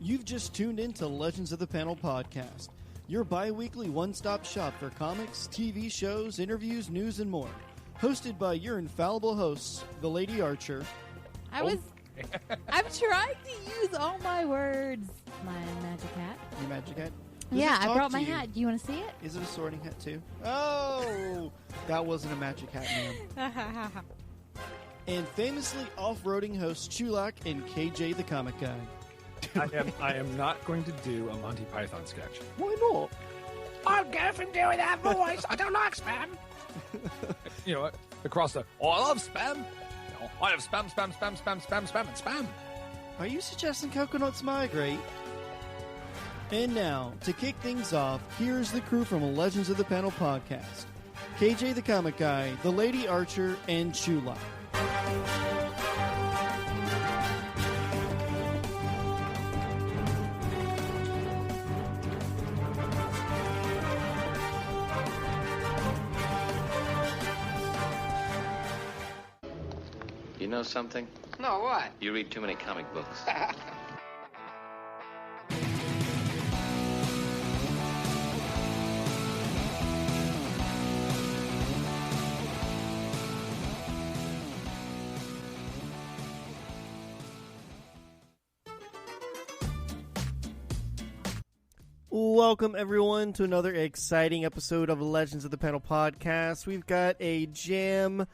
You've just tuned in to Legends of the Panel podcast, your bi-weekly one-stop shop for comics, TV shows, interviews, news, and more. Hosted by your infallible hosts, the Lady Archer. I'm trying to use all my words. My magic hat. Your magic hat? Yeah, I brought my hat. Do you want to see it? Is it a sorting hat too? Oh, that wasn't a magic hat, man. And famously off-roading hosts Chulak and KJ the Comic Guy. I am not going to do a Monty Python sketch. Why not? I'll go from doing that voice. I don't like spam. You know what? Across the, I love spam. I have spam, and spam. Are you suggesting coconuts migrate? And now, to kick things off, here's the crew from Legends of the Panel podcast. KJ the Comic Guy, the Lady Archer, and Chulak. You know something? No, what? You read too many comic books. Welcome, everyone, to another exciting episode of Legends of the Panel podcast. We've got a jam-filled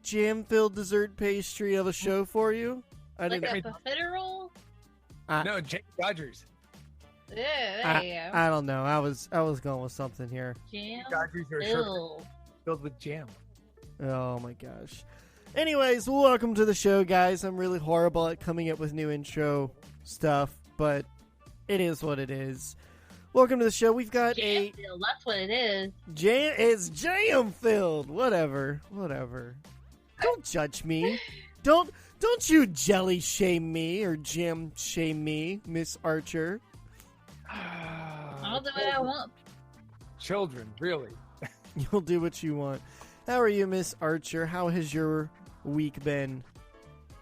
jam-filled dessert pastry of a show for you. Like a profiterole? No, Jake Dodgers. Yeah, there you go. I don't know. I was going with something here. Jam Dodgers are filled. filled with jam. Oh my gosh. Anyways, welcome to the show, guys. I'm really horrible at coming up with new intro stuff, but it is what it is. Welcome to the show. We've got Jam filled, that's what it is. It's jam-filled. Whatever. Don't judge me. Don't you jelly shame me or jam shame me, Miss Archer. I'll do what I want. Children, really. You'll do what you want. How are you, Miss Archer? How has your week been?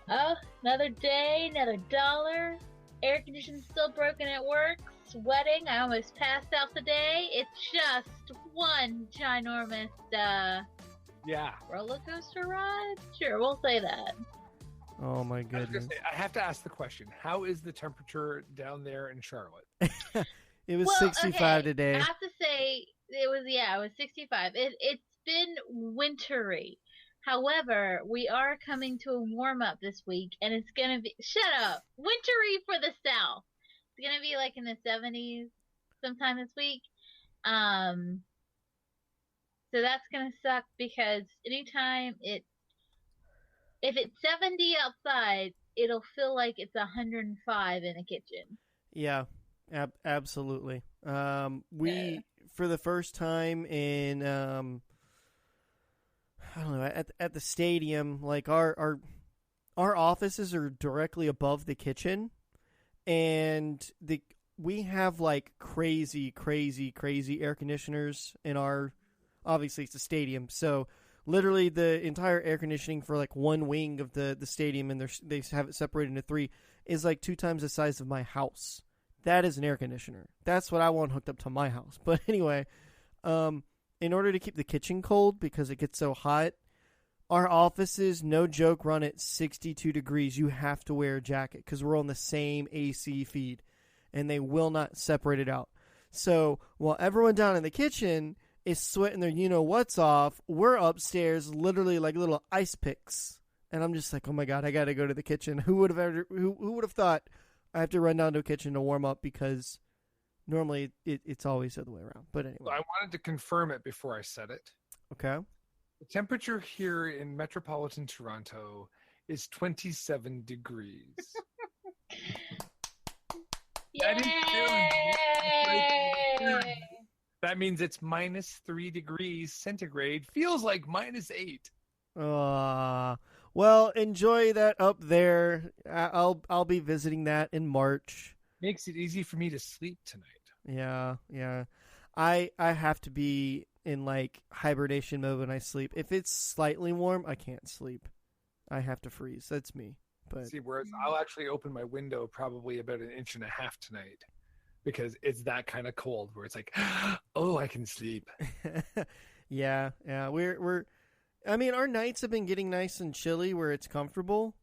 Oh, another day, another dollar. Air conditioning's still broken at work. Sweating. I almost passed out today. It's just one ginormous roller coaster ride. Sure, we'll say that. Oh my goodness! I have to ask the question: how is the temperature down there in Charlotte? It was 65 today. I have to say it was 65. It's been wintry. However, we are coming to a warm up this week, and it's gonna be wintry for the South. It's gonna be like in the 70s sometime this week. So that's gonna suck because anytime if it's 70 outside, it'll feel like it's 105 in a kitchen. Yeah, absolutely. We for the first time in I don't know, at the stadium, like our offices are directly above the kitchen, and we have like crazy air conditioners in our, obviously it's a stadium, so literally the entire air conditioning for like one wing of the stadium, and they have it separated into three, is like 2 times the size of my house. That is an air conditioner. That's what I want hooked up to my house. But anyway, in order to keep the kitchen cold because it gets so hot, our offices, no joke, run at 62 degrees. You have to wear a jacket because we're on the same AC feed, and they will not separate it out. So while everyone down in the kitchen is sweating their you-know-what's off, we're upstairs literally like little ice picks. And I'm just like, oh my God, I got to go to the kitchen. Who would have thought I have to run down to a kitchen to warm up, because normally it's always the other way around. But anyway. So I wanted to confirm it before I said it. Okay. The temperature here in metropolitan Toronto is 27 degrees. That means it's minus 3 degrees centigrade. Feels like minus 8. Well, enjoy that up there. I'll be visiting that in March. Makes it easy for me to sleep tonight. Yeah. I have to be in like hibernation mode when I sleep. If it's slightly warm, I can't sleep. I have to freeze. That's me. But See, whereas I'll actually open my window probably about 1.5 inches tonight because it's that kind of cold where it's like, oh, I can sleep. yeah. We're. I mean, our nights have been getting nice and chilly where it's comfortable.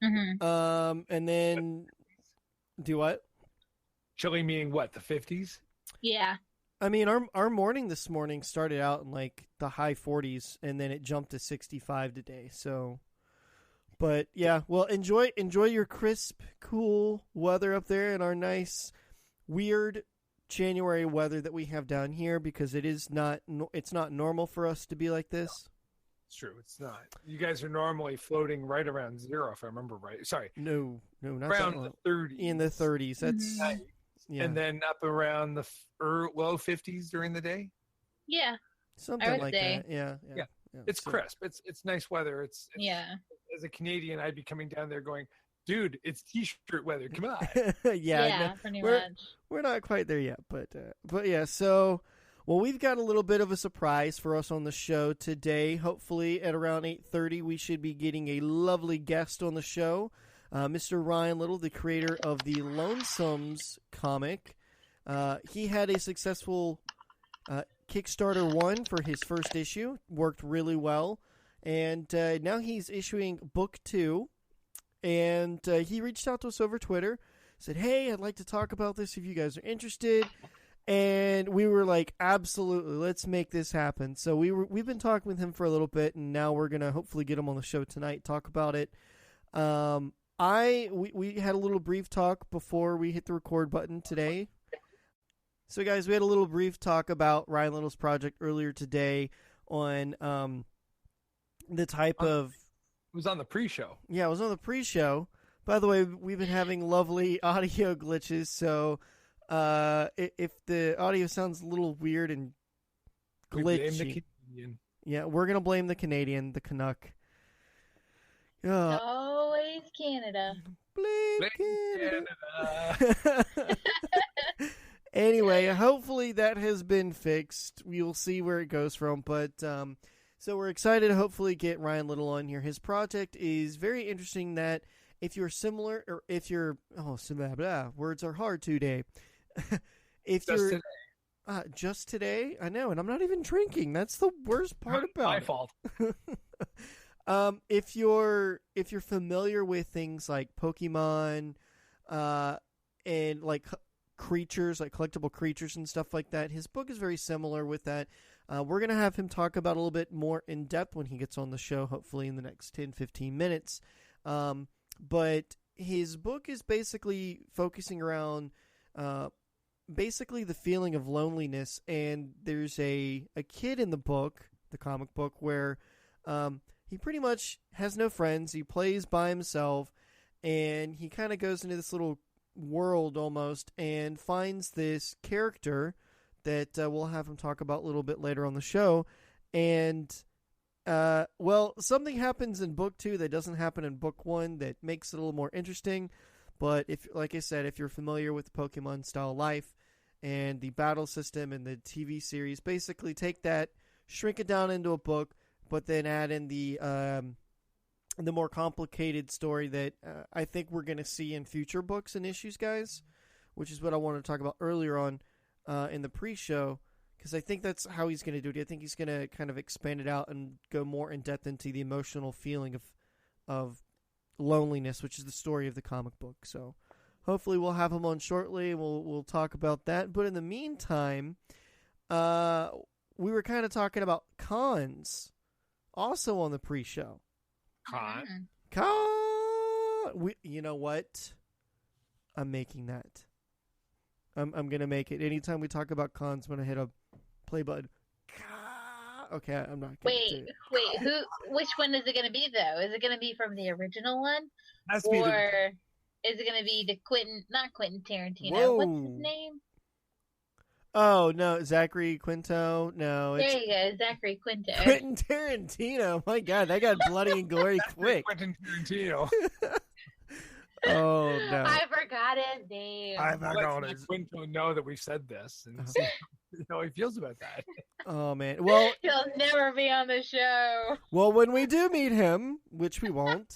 Mm-hmm. And then do what? Chilly meaning what? The 50s? Yeah. I mean, our morning this morning started out in like the high 40s, and then it jumped to 65 today. So, but yeah, well, enjoy your crisp, cool weather up there, and our nice, weird January weather that we have down here because it's not normal for us to be like this. It's true. It's not. You guys are normally floating right around 0, if I remember right. Sorry. No, not around that the 30s. In the 30s. That's yeah. And then up around the low 50s during the day. Yeah. Something like that. Yeah. It's crisp. It's nice weather. It's yeah. As a Canadian, I'd be coming down there going, dude, it's t-shirt weather. Come on. Yeah, pretty much. We're not quite there yet, but yeah. So, well, we've got a little bit of a surprise for us on the show today. Hopefully, at around 8:30, we should be getting a lovely guest on the show, Mr. Ryan Little, the creator of the Lonesomes comic. He had a successful Kickstarter 1 for his first issue, worked really well, and now he's issuing book 2. And he reached out to us over Twitter, said, hey, I'd like to talk about this if you guys are interested. And we were like, absolutely, let's make this happen. So we've been talking with him for a little bit, and now we're going to hopefully get him on the show tonight, talk about it. We had a little brief talk before we hit the record button today. So, guys, we had a little brief talk about Ryan Little's project earlier today on the type of... It was on the pre-show. Yeah, it was on the pre-show. By the way, we've been having lovely audio glitches, so if the audio sounds a little weird and glitchy, We blame the Canadian. Yeah, we're going to blame the Canadian, the Canuck. Always Canada. Blame Canada. Anyway, hopefully that has been fixed. We will see where it goes from, but... So we're excited to hopefully get Ryan Little on here. His project is very interesting that if you're similar, or if you're, words are hard today. If Just you're, today. Just today, I know, and I'm not even drinking. That's the worst part about My it. fault. If you're familiar with things like Pokemon, and like creatures, like collectible creatures and stuff like that, his book is very similar with that. We're going to have him talk about a little bit more in depth when he gets on the show, hopefully in the next 10-15 minutes. But his book is basically focusing around basically the feeling of loneliness. And there's a kid in the book, the comic book, where he pretty much has no friends. He plays by himself, and he kind of goes into this little world almost and finds this character that we'll have him talk about a little bit later on the show. And, something happens in book 2 that doesn't happen in book 1 that makes it a little more interesting. But if, like I said, if you're familiar with Pokemon style life and the battle system and the TV series, basically take that, shrink it down into a book, but then add in the more complicated story that I think we're going to see in future books and issues, guys, which is what I wanted to talk about earlier on. In the pre-show, because I think that's how he's going to do it. I think he's going to kind of expand it out and go more in depth into the emotional feeling of loneliness, which is the story of the comic book. So hopefully we'll have him on shortly, and we'll talk about that. But in the meantime, we were kind of talking about cons also on the pre-show. Con? You know what? I'm making that. I'm going to make it. Anytime we talk about cons, I'm going to hit a play button. Okay, I'm not going to do it. Wait, which one is it going to be, though? Is it going to be from the original one? Has to be or is it going to be the not Quentin Tarantino? Whoa. What's his name? Oh, no, Zachary Quinto. No, There you go, Zachary Quinto. Quentin Tarantino. My God, that got bloody and gory quick. Quentin Tarantino. Oh, no. I forgot his name. I'll let Quinto know that we said this. And he feels about that. Oh man. Well, He'll never be on the show. when we do meet him, which we won't,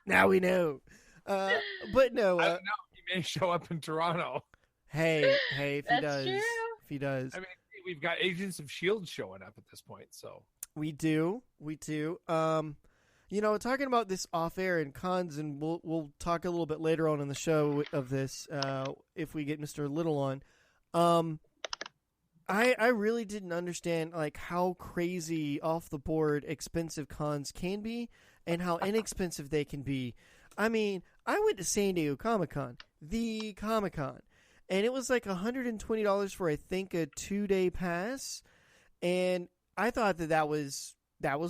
now we know. But no. I don't know. He may show up in Toronto. Hey, if he That's does, true. if he does, I mean, we've got Agents of Shield showing up at this point, so we do. Talking about this off air and cons, and we'll talk a little bit later on in the show of this if we get Mr. Little on. I really didn't understand like how crazy off the board expensive cons can be and how inexpensive they can be. I mean, I went to San Diego Comic-Con, the Comic-Con, and it was like $120 for I think a 2-day pass, and I thought that was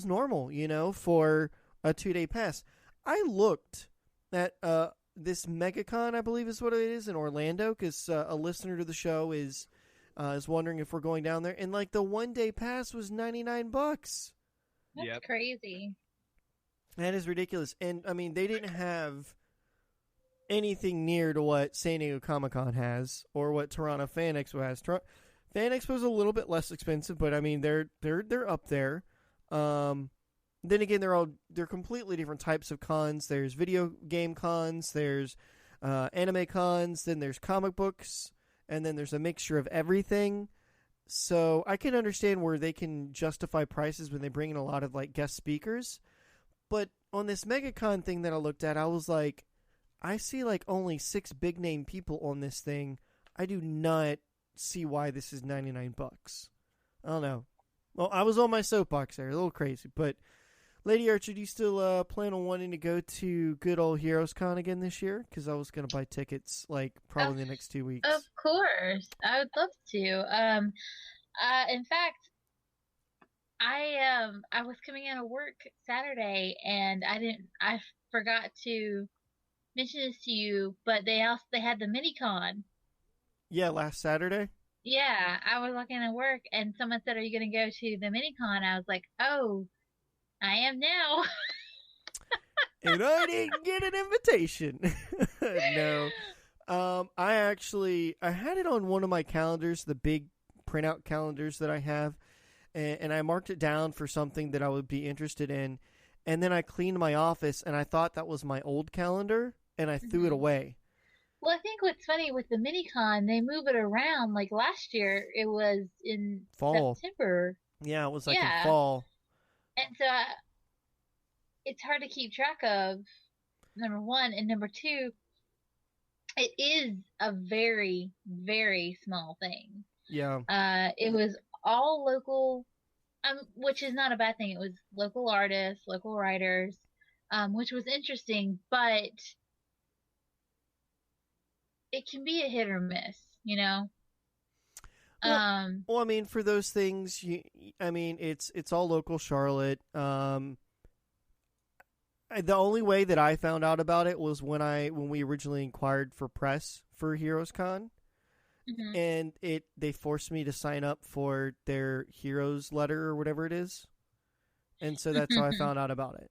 normal, for a 2-day pass. I looked at this MegaCon, I believe is what it is in Orlando, because a listener to the show is wondering if we're going down there, and like the 1-day pass was $99. That's Yep. crazy. That is ridiculous. And I mean, they didn't have anything near to what San Diego Comic-Con has or what Toronto Fan Expo has. Fan Expo is a little bit less expensive, but I mean they're up there. Then again, they're completely different types of cons. There's video game cons, there's anime cons, then there's comic books, and then there's a mixture of everything. So I can understand where they can justify prices when they bring in a lot of like guest speakers. But on this MegaCon thing that I looked at, I was like, I see like only 6 big name people on this thing. I do not see why this is $99. I don't know. Well, I was on my soapbox there, a little crazy. But Lady Archer, do you still plan on wanting to go to good old Heroes Con again this year? Because I was going to buy tickets like probably the next 2 weeks. Of course, I would love to. In fact, I was coming out of work Saturday and I forgot to mention this to you, but they had the mini con. Yeah, last Saturday. Yeah, I was walking to work and someone said, "Are you going to go to the mini con?" I was like, "Oh, I am now." And I didn't get an invitation. No. I had it on one of my calendars, the big printout calendars that I have, and I marked it down for something that I would be interested in. And then I cleaned my office, and I thought that was my old calendar, and I threw it away. Well, I think what's funny with the mini con, they move it around. Like last year, it was in Fall. September. Yeah, it was like Yeah. in fall. And so it's hard to keep track of, number one. And number two, it is a very, very small thing. Yeah. It was all local, which is not a bad thing. It was local artists, local writers, which was interesting, but it can be a hit or miss, you know? Well, I mean, for those things, it's all local Charlotte. The only way that I found out about it was when we originally inquired for press for Heroes Con, Mhm. and they forced me to sign up for their Heroes letter or whatever it is, and so that's how I found out about it.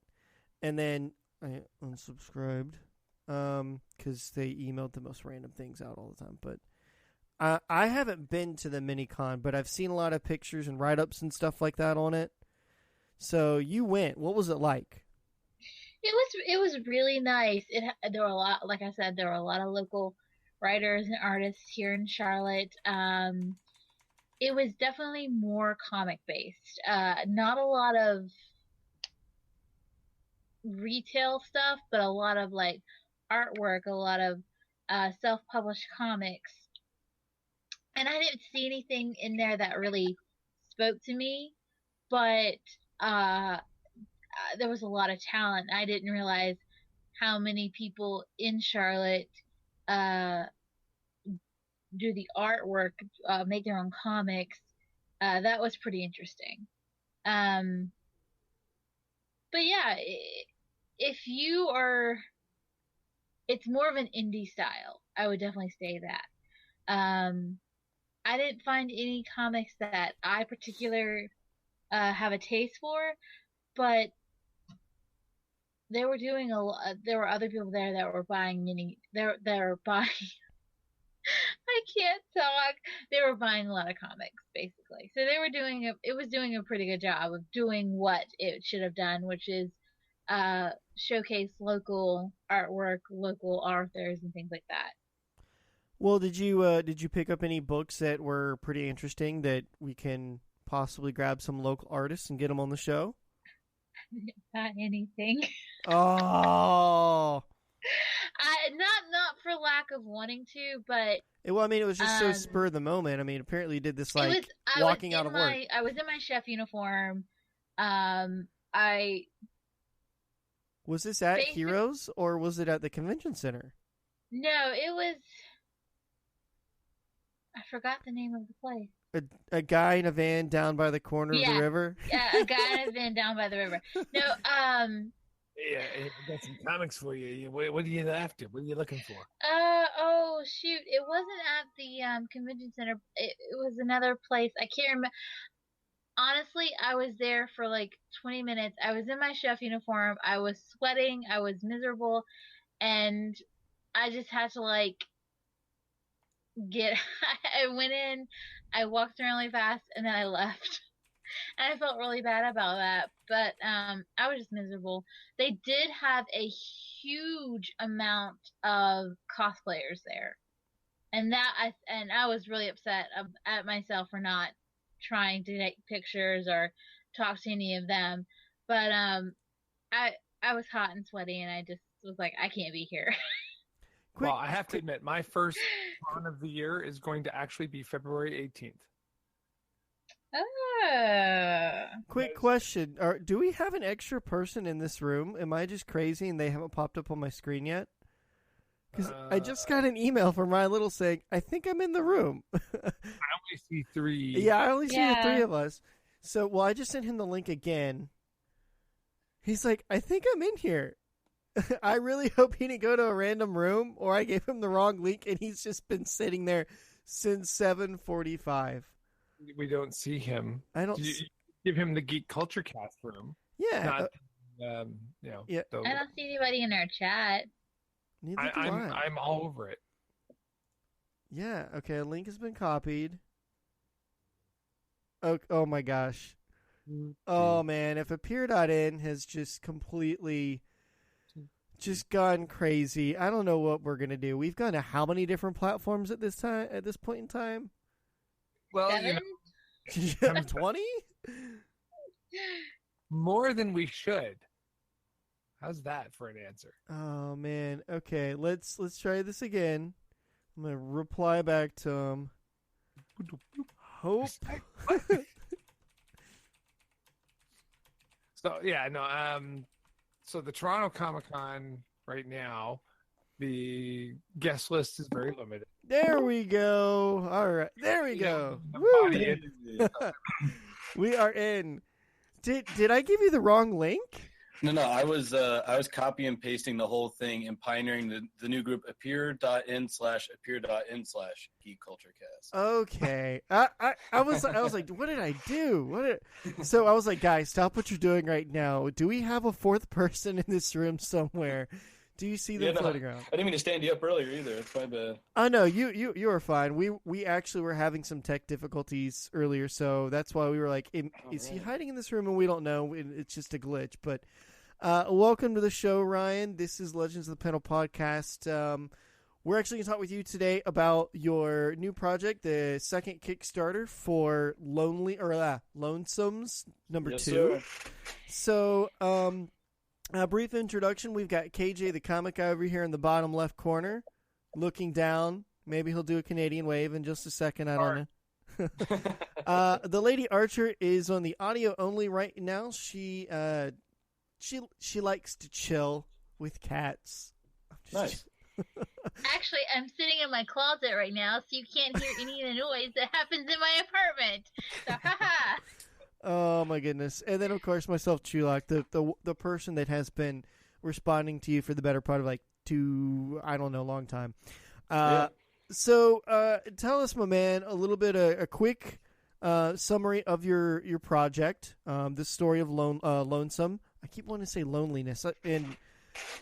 And then I unsubscribed because they emailed the most random things out all the time. But I haven't been to the mini-con, but I've seen a lot of pictures and write-ups and stuff like that on it. So you went. What was it like? It was really nice. There were a lot, like I said, there were a lot of local writers and artists here in Charlotte. It was definitely more comic based. Not a lot of retail stuff, but a lot of like artwork, a lot of self-published comics. And I didn't see anything in there that really spoke to me, but there was a lot of talent. I didn't realize how many people in Charlotte do the artwork, make their own comics. That was pretty interesting. But yeah, if you are, it's more of an indie style. I would definitely say that. I didn't find any comics that I particular have a taste for, but they were doing there were other people there that were buying I I can't talk. They were buying a lot of comics, basically. So they were it was doing a pretty good job of doing what it should have done, which is showcase local artwork, local authors, and things like that. Well, did you pick up any books that were pretty interesting that we can possibly grab some local artists and get them on the show? I didn't buy anything. Oh. Not for lack of wanting to, but Well, I mean, it was just so spur of the moment. I mean, apparently you did this walking out of work. I was in my chef uniform. Was this at Heroes or was it at the convention center? No, it was. I forgot the name of the place. A guy in a van down by the corner of the river? Yeah, a guy in a van down by the river. No, Yeah, I got some comics for you. What are you after? What are you looking for? Oh, shoot. It wasn't at the convention center. It was another place. I can't remember. Honestly, I was there for like 20 minutes. I was in my chef uniform. I was sweating. I was miserable. And I just had to I went in, I walked around really fast, and then I left. And I felt really bad about that, but I was just miserable. They did have a huge amount of cosplayers there, and I was really upset at myself for not trying to take pictures or talk to any of them. But I was hot and sweaty, and I just was like, I can't be here. Well, I have to admit, my first con of the year is going to actually be February 18th. Quick question. Do we have an extra person in this room? Am I just crazy and they haven't popped up on my screen yet? Because I just got an email from Ryan Little saying, I think I'm in the room. I only see 3. Yeah, I only see the 3 of us. So, I just sent him the link again. He's like, I think I'm in here. I really hope he didn't go to a random room or I gave him the wrong link and he's just been sitting there since 7:45. We don't see him. I don't give him the Geek Culture Cast room. Yeah. Not, yeah. I don't see anybody in our chat. Neither do I. I'm all over it. Yeah. Okay. A link has been copied. Oh my gosh. Oh man. If appear.in has just completely just gone crazy, I don't know what we're gonna do. We've gone to how many different platforms at this point in time? Well, 20? More than we should. How's that for an answer? Oh man. Okay, let's try this again. I'm gonna reply back to him. Hope. So yeah, no. So the Toronto Comic-Con right now, the guest list is very limited. There we go. All right, there we go. We are in. Did I give you the wrong link? No. I was copy and pasting the whole thing and pioneering the new group appear.in/geekculturecast. Okay. I was like, what did I do? So I was like, guys, stop what you're doing right now. Do we have a 4th person in this room somewhere? Do you see them floating around? I didn't mean to stand you up earlier either. It's my bad. Oh no, you are fine. We actually were having some tech difficulties earlier, so that's why we were like, is he hiding in this room? And we don't know. It's just a glitch. But welcome to the show, Ryan. This is Legends of the Panel podcast. We're actually going to talk with you today about your new project, the second Kickstarter for Lonesomes number 2. Sir. So, a brief introduction. We've got KJ, the comic guy, over here in the bottom left corner, looking down. Maybe he'll do a Canadian wave in just a second. I don't know. The Lady Archer is on the audio only right now. She likes to chill with cats. Nice. Actually, I'm sitting in my closet right now, so you can't hear any of the noise that happens in my apartment. So, haha. Oh my goodness! And then of course myself, Chulak, the person that has been responding to you for the better part of a long time. Yeah. So tell us, my man, a little bit a quick summary of your project, the story of Lonesome. I keep wanting to say loneliness, and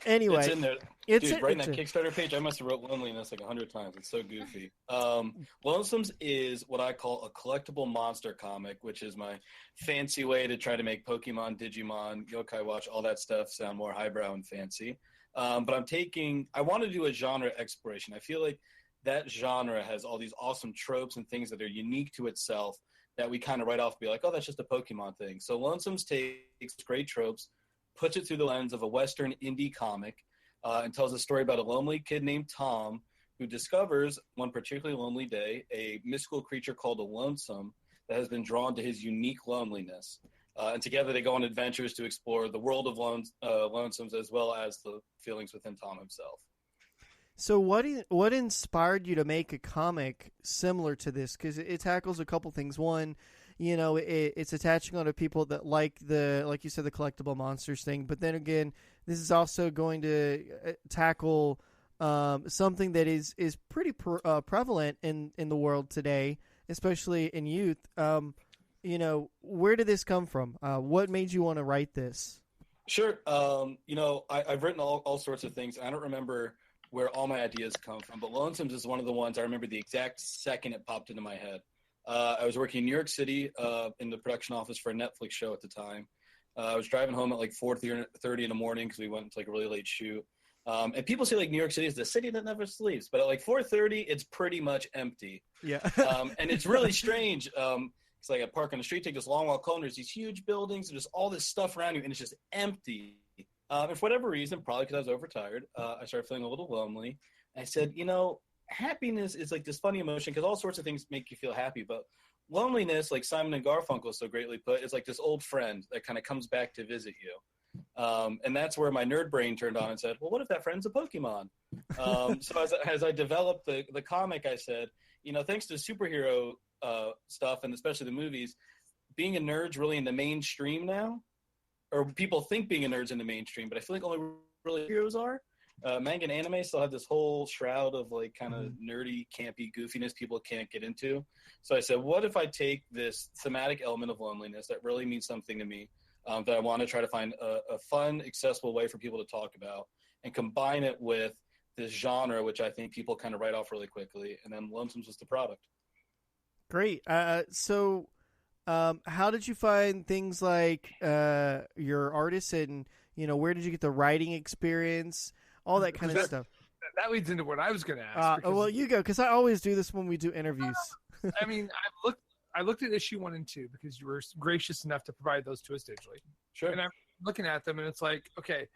Anyway, It's in there. it's Dude, right in it's that Kickstarter page, I must have wrote loneliness like 100 times. It's so goofy. Lonesomes is what I call a collectible monster comic, which is my fancy way to try to make Pokemon, Digimon, Yokai Watch, all that stuff sound more highbrow and fancy. But I want to do a genre exploration. I feel like that genre has all these awesome tropes and things that are unique to itself that we kind of write off and be like, oh, that's just a Pokemon thing. So Lonesomes takes great tropes, puts it through the lens of a Western indie comic, and tells a story about a lonely kid named Tom who discovers, one particularly lonely day, a mystical creature called a Lonesome that has been drawn to his unique loneliness. And together they go on adventures to explore the world of Lonesomes as well as the feelings within Tom himself. So what inspired you to make a comic similar to this? Because it tackles a couple things. One, it's attaching onto people that like you said, the collectible monsters thing. But then again, this is also going to tackle something that is pretty prevalent in the world today, especially in youth. Where did this come from? What made you want to write this? Sure. I've written all sorts of things. I don't remember where all my ideas come from, but Lonesomes is one of the ones I remember the exact second it popped into my head. I was working in New York City in the production office for a Netflix show at the time. I was driving home at like 4:30 in the morning because we went to like a really late shoot. And people say like New York City is the city that never sleeps, but at like 4:30, it's pretty much empty. Yeah. And it's really strange. It's like I park on the street, take this long walk home, there's these huge buildings, and there's all this stuff around you, and it's just empty. And for whatever reason, probably because I was overtired, I started feeling a little lonely. I said, happiness is like this funny emotion because all sorts of things make you feel happy. But loneliness, like Simon and Garfunkel so greatly put, is like this old friend that kind of comes back to visit you. And that's where my nerd brain turned on and said, well, what if that friend's a Pokemon? So as I developed the comic, I said, thanks to superhero stuff and especially the movies, being a nerd's really in the mainstream now. Or people think being a nerd's in the mainstream, but I feel like only really heroes are. Manga and anime still have this whole shroud of like kind of nerdy, campy goofiness people can't get into. So I said, what if I take this thematic element of loneliness that really means something to me, that I want to try to find a fun, accessible way for people to talk about and combine it with this genre, which I think people kind of write off really quickly. And then Lonesomes was the product. Great. So how did you find things like your artists and, where did you get the writing experience, all that kind of stuff? That leads into what I was going to ask. Well, you go, because I always do this when we do interviews. I mean, I looked at issue 1 and 2 because you were gracious enough to provide those to us digitally. Sure. And I'm looking at them, and it's like, okay,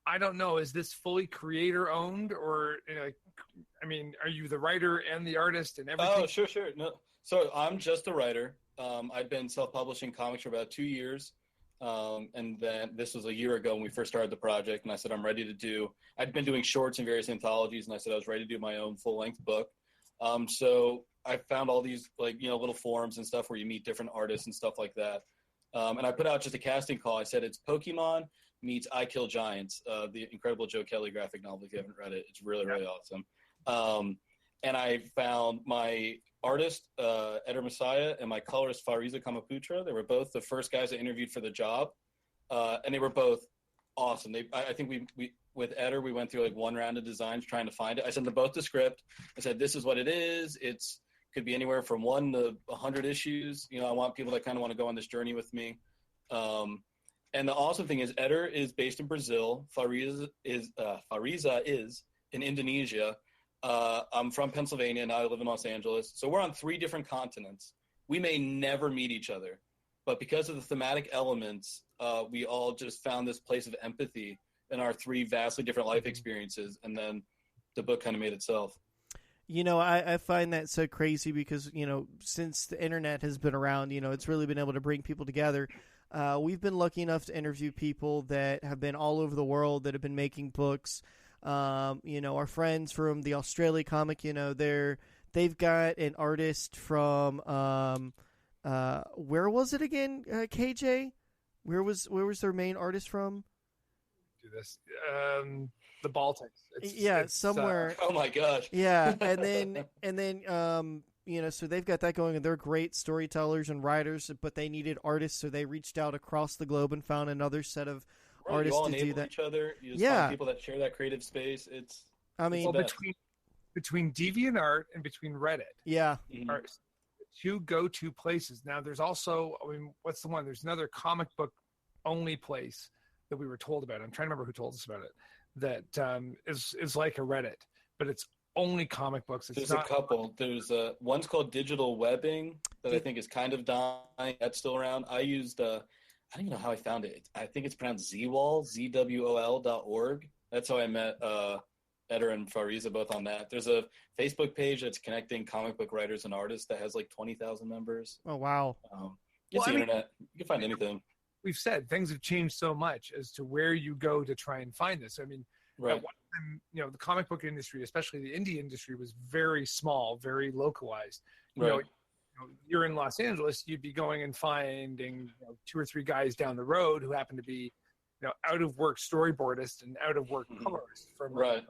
I don't know, is this fully creator owned, or are you the writer and the artist and everything? Oh, sure. No, so I'm just a writer. I'd been self-publishing comics for about 2 years. And then this was a year ago when we first started the project. And I said, I'd been doing shorts in various anthologies. And I said, I was ready to do my own full-length book. So I found all these little forums and stuff where you meet different artists and stuff like that. And I put out just a casting call. I said, it's Pokemon meets I Kill Giants, the incredible Joe Kelly graphic novel. If you haven't read it, it's really, really awesome. And I found my artist, Eder Messiah, and my colorist, Fariza Kamaputra. They were both the first guys I interviewed for the job. And they were both awesome. I think we with Eder, we went through like one round of designs trying to find it. I sent them both the script. I said, this is what it is. Could be anywhere from 1 to 100 issues. I want people that kind of want to go on this journey with me. And the awesome thing is Eder is based in Brazil. Fariza is in Indonesia. I'm from Pennsylvania, and I live in Los Angeles. So we're on 3 different continents. We may never meet each other. But because of the thematic elements, we all just found this place of empathy in our 3 vastly different life experiences. And then the book kind of made itself. I find that so crazy because, since the internet has been around, it's really been able to bring people together. We've been lucky enough to interview people that have been all over the world that have been making books. Our friends from the Australia comic, they've got an artist from, where was it again, KJ? Where was their main artist from? Do this. The Baltics. It's somewhere. Oh my gosh. Yeah. And then, so they've got that going, and they're great storytellers and writers, but they needed artists. So they reached out across the globe and found another set of Right, artists you all to do enable that. each other. You just Yeah. find people that share that creative space. I mean, Well, the best. between DeviantArt and between Reddit yeah. Mhm. are two go-to places. Now, there's also, I mean, what's the one? There's another comic book only place that we were told about. I'm trying to remember who told us about it. That is like a Reddit, but it's only comic books. It's There's not. a couple. There's one's called Digital Webbing that I think is kind of dying. That's still around. I used I don't even know how I found it. I think it's pronounced ZWOL, ZWOL.org. That's how I met Eder and Fariza both on that. There's a Facebook page that's connecting comic book writers and artists that has like 20,000 members. Oh wow. It's the internet. You can find anything. We've said things have changed so much as to where you go to try and find this. I mean, Right. at one time, the comic book industry, especially the indie industry, was very small, very localized. Right. You're in Los Angeles, you'd be going and finding 2 or 3 guys down the road who happen to be, out of work storyboardists and out of work colorists from Right.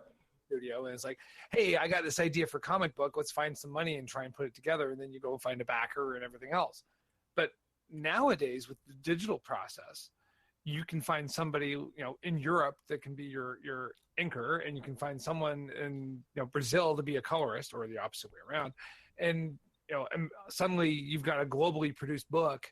studio, and it's like, hey, I got this idea for comic book, let's find some money and try and put it together, and then you go and find a backer and everything else. But nowadays with the digital process, you can find somebody in Europe that can be your inker, and you can find someone in Brazil to be a colorist, or the opposite way around, and and suddenly you've got a globally produced book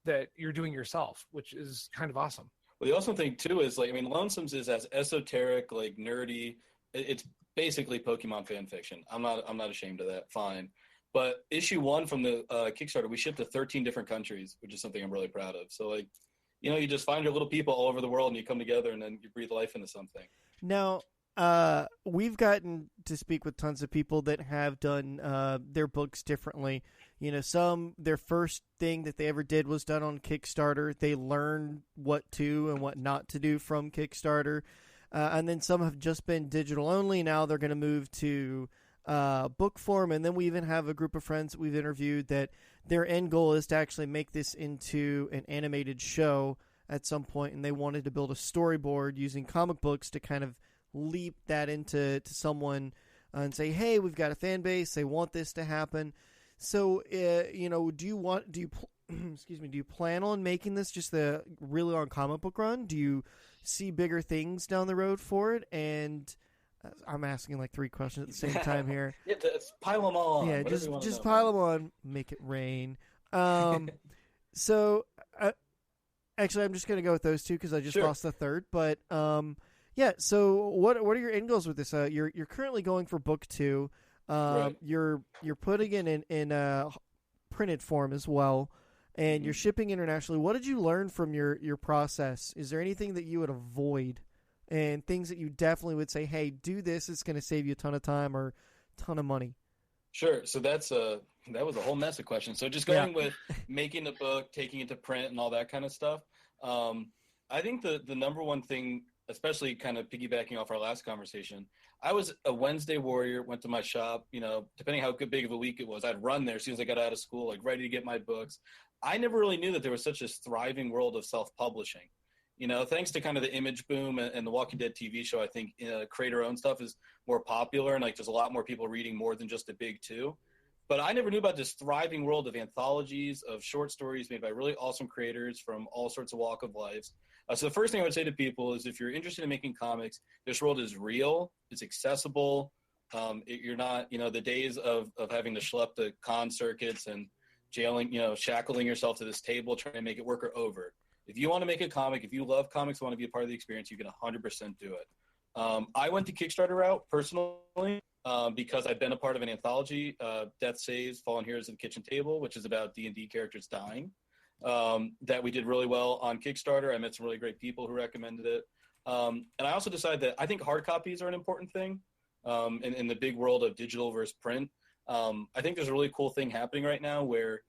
that you're doing yourself, which is kind of awesome. Well, the awesome thing too is Lonesomes is as esoteric, like nerdy. It's basically Pokemon fan fiction. I'm not ashamed of that. Fine, but issue 1 from the Kickstarter, we shipped to 13 different countries, which is something I'm really proud of. So you just find your little people all over the world, and you come together, and then you breathe life into something. Now, we've gotten to speak with tons of people that have done their books differently. Some, their first thing that they ever did was done on Kickstarter. They learned what to and what not to do from Kickstarter. And then some have just been digital only. Now they're going to move to book form. And then we even have a group of friends that we've interviewed that their end goal is to actually make this into an animated show at some point, and they wanted to build a storyboard using comic books to kind of leap that into someone and say, hey, we've got a fan base, they want this to happen. So do you plan on making this just the really long comic book run? Do you see bigger things down the road for it? And I'm asking like 3 questions at the same time here. Yeah, pile them all on. Yeah, just pile them on, make it rain. So actually, I'm just going to go with those 2 because I just lost the third. But yeah. So what are your end goals with this? You're currently going for book 2. Right. You're putting it in printed form as well, and you're shipping internationally. What did you learn from your process? Is there anything that you would avoid, and things that you definitely would say, hey, do this, it's going to save you a ton of time or a ton of money? Sure. So that was a whole mess of questions. So just going with making the book, taking it to print, and all that kind of stuff. I think the number one thing, especially kind of piggybacking off our last conversation, I was a Wednesday warrior, went to my shop, depending how big of a week it was, I'd run there as soon as I got out of school, like ready to get my books. I never really knew that there was such a thriving world of self-publishing. Thanks to kind of the image boom and the Walking Dead TV show, I think creator-owned stuff is more popular, and there's a lot more people reading more than just the big 2. But I never knew about this thriving world of anthologies, of short stories made by really awesome creators from all sorts of walk of lives. So the first thing I would say to people is, if you're interested in making comics, this world is real, it's accessible. You're not, the days of having to schlep the con circuits and shackling yourself to this table trying to make it work are over. If you want to make a comic, if you love comics, want to be a part of the experience, you can 100% do it. I went the Kickstarter route personally because I've been a part of an anthology, Death Saves, Fallen Heroes of the Kitchen Table, which is about D&D characters dying. That we did really well on Kickstarter. I met some really great people who recommended it. And I also decided that I think hard copies are an important thing in the big world of digital versus print. I think there's a really cool thing happening right now where,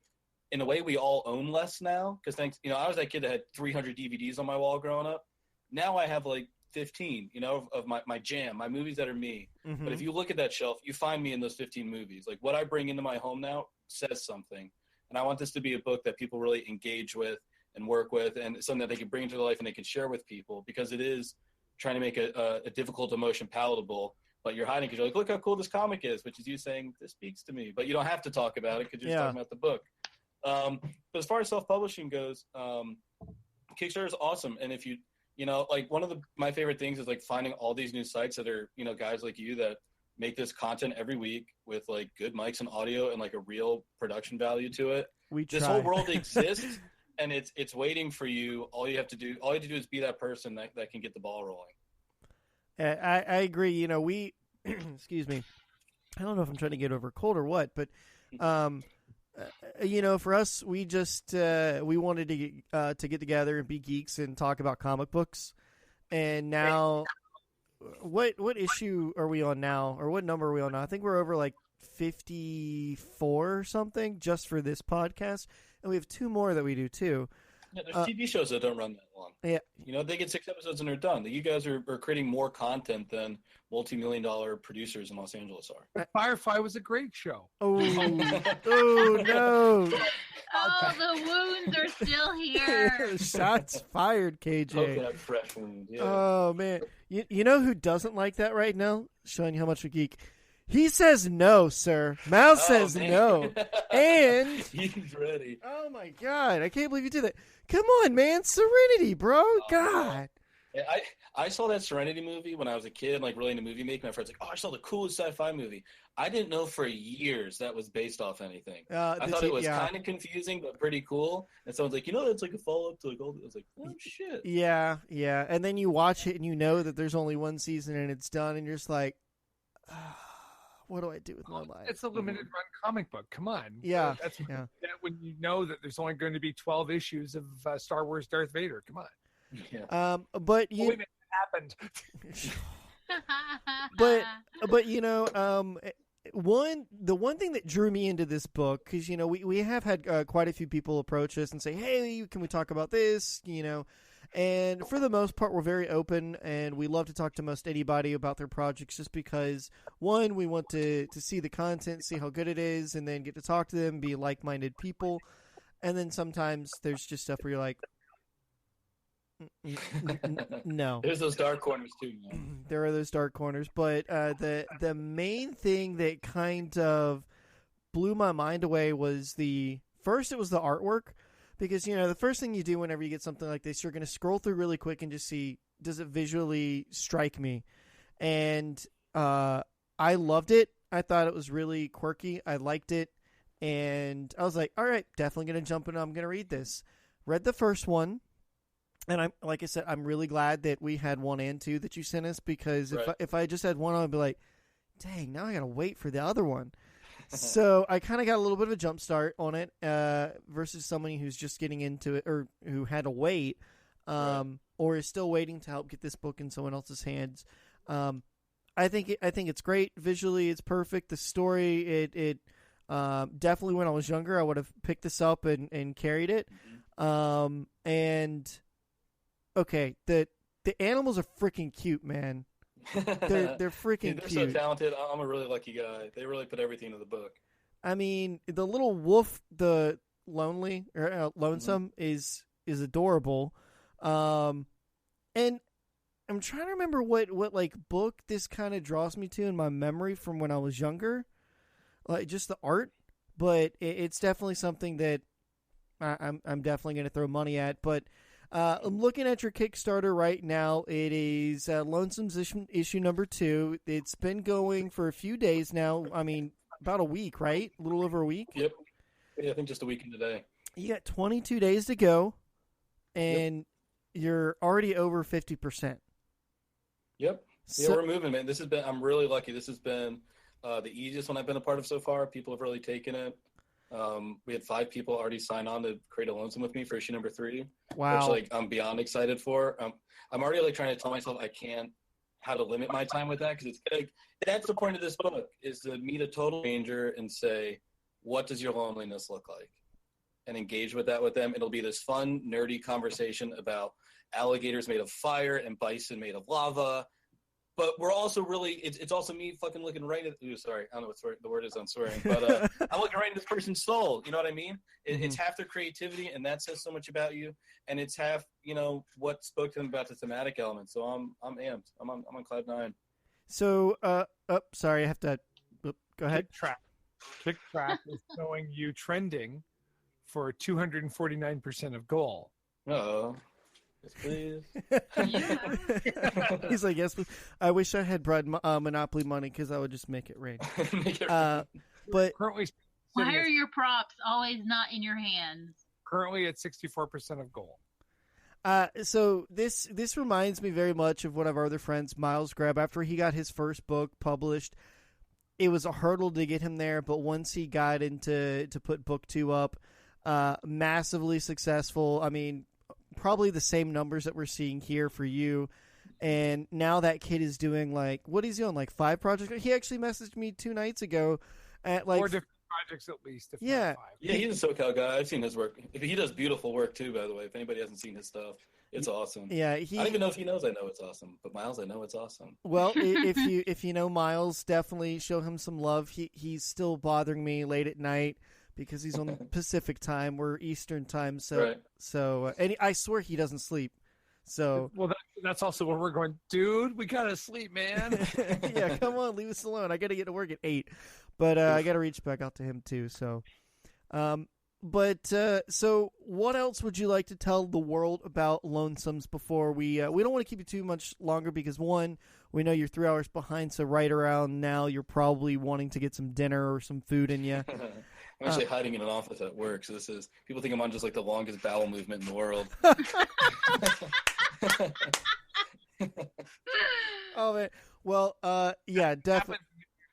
in a way, we all own less now. Because I was that kid that had 300 DVDs on my wall growing up. Now I have like 15, of my jam, my movies that are me. Mm-hmm. But if you look at that shelf, you find me in those 15 movies. Like, what I bring into my home now says something. And I want this to be a book that people really engage with and work with, and something that they can bring into their life and they can share with people, because it is trying to make a difficult emotion palatable, but you're hiding because you're like, look how cool this comic is, which is you saying, this speaks to me. But you don't have to talk about it because you're just talking about the book. But as far as self-publishing goes, Kickstarter is awesome. And if you You know, like one of my favorite things is like finding all these new sites that are, you know, guys like you that make this content every week with like good mics and audio and like a real production value to it. This whole world exists and it's waiting for you. All you have to do is be that person that can get the ball rolling. I agree. You know, we excuse me. I don't know if I'm trying to get over a cold or what, but you know, for us, we just we wanted to get together and be geeks and talk about comic books. And now, what issue are we on now, or what number are we on now? I think we're over like 54 or something just for this podcast, and we have 2 more that we do too. Yeah, there's TV shows that don't run that long. Yeah, you know, they get 6 episodes and they're done. You guys are creating more content than multi-million-dollar producers in Los Angeles are. Firefly was a great show. Oh, oh no! Oh, the wounds are still here. Shots fired, KJ. Hope that fresh wound. Yeah. Oh man, you know who doesn't like that right now? Showing you how much a geek. He says no, sir. Mal says man. no, and he's ready. Oh my god, I can't believe you did that. Come on, man, Serenity, bro. God. I saw that Serenity movie when I was a kid, like really into movie making. My friends like, oh, I saw the coolest sci-fi movie. I didn't know for years that was based off anything. I thought it was kind of confusing but pretty cool. And someone's like, you know, it's like a follow-up to like all. I was like, oh shit. Yeah. And then you watch it and you know that there's only 1 season and it's done, and you're just like, what do I do with my life? It's a limited run comic book. Come on. Yeah. That's when you know that there's only going to be 12 issues of Star Wars Darth Vader. Come on. Yeah. But you. It happened. but you know, the one thing that drew me into this book, because you know we have had quite a few people approach us and say, hey, can we talk about this? You know. And for the most part, we're very open, and we love to talk to most anybody about their projects just because, one, we want to see the content, see how good it is, and then get to talk to them, be like-minded people. And then sometimes there's just stuff where you're like, no. There's those dark corners, too. Man. There are those dark corners. But the main thing that kind of blew my mind away was first it was the artwork. Because, you know, the first thing you do whenever you get something like this, you're going to scroll through really quick and just see, does it visually strike me? And I loved it. I thought it was really quirky. I liked it. And I was like, all right, definitely going to jump in. I'm going to read this. Read the first one. And like I said, I'm really glad that we had 1 and 2 that you sent us. Because if I just had one, I'd be like, dang, now I got to wait for the other one. So I kind of got a little bit of a jump start on it versus somebody who's just getting into it or who had to wait or is still waiting to help get this book in someone else's hands. I think it's great. Visually, it's perfect. The story, it definitely when I was younger, I would have picked this up and carried it. And okay, the animals are freaking cute, man. They're freaking they're cute. so talented. I'm a really lucky guy. They really put everything into the book. I mean, the little wolf, the Lonesome, is adorable. And I'm trying to remember what like book this kind of draws me to in my memory from when I was younger, like just the art. But it's definitely something that I'm definitely going to throw money at. But I'm looking at your Kickstarter right now. It is Lonesomes issue number 2. It's been going for a few days now. I mean, about a week, right? A little over a week? Yep. Yeah, I think just a week in today. You got 22 days to go, and you're already over 50%. Yep. Yeah, we're moving, man. I'm really lucky. This has been the easiest one I've been a part of so far. People have really taken it. We had 5 people already sign on to create a Lonesome with me for issue number 3. Wow. Which I'm beyond excited for. I'm already trying to tell myself how to limit my time with that, because it's that's the point of this book, is to meet a total stranger and say, what does your loneliness look like? And engage with that with them. It'll be this fun, nerdy conversation about alligators made of fire and bison made of lava. But we're also it's also me fucking looking right at, sorry, I don't know what the word is on swearing, but I'm looking right in this person's soul. You know what I mean? It's half their creativity, and that says so much about you. And it's half, what spoke to them about the thematic element. So I'm amped. I'm on cloud 9. So, sorry, I have to, go ahead. Kick Track is showing you trending for 249% of goal. Uh-oh. Please. He's like, yes, please. I wish I had brought Monopoly money because I would just make it rain. Make it rain. But Currently, Why are your props always not in your hands? currently at 64% of goal. so this reminds me very much of one of our other friends, Miles Grab. After he got his first book published, it was a hurdle to get him there, but once he got into to put book 2 up, massively successful. I mean, probably the same numbers that we're seeing here for you. And now that kid is doing like, what is he on, like 5 projects? He actually messaged me 2 nights ago at like 4 different projects at least. If Yeah. not 5. Yeah, he's a SoCal guy. I've seen his work. He does beautiful work too, by the way. If anybody hasn't seen his stuff, it's awesome. Yeah, I don't even know if he knows I know it's awesome, but Miles, I know it's awesome. Well, if you know Miles, definitely show him some love. He's still bothering me late at night because he's on Pacific time. We're Eastern time, so and I swear he doesn't sleep. So Well, that's also where we're going, dude. We gotta sleep, man. yeah, come on, leave us alone. I got to get to work at 8, but I got to reach back out to him too. So, so what else would you like to tell the world about Lonesomes before we don't want to keep you too much longer because one, we know you're 3 hours behind, so right around now you're probably wanting to get some dinner or some food in you. I'm actually hiding in an office at work, so this is people think I'm on just like the longest bowel movement in the world. Oh man, well, yeah, definitely.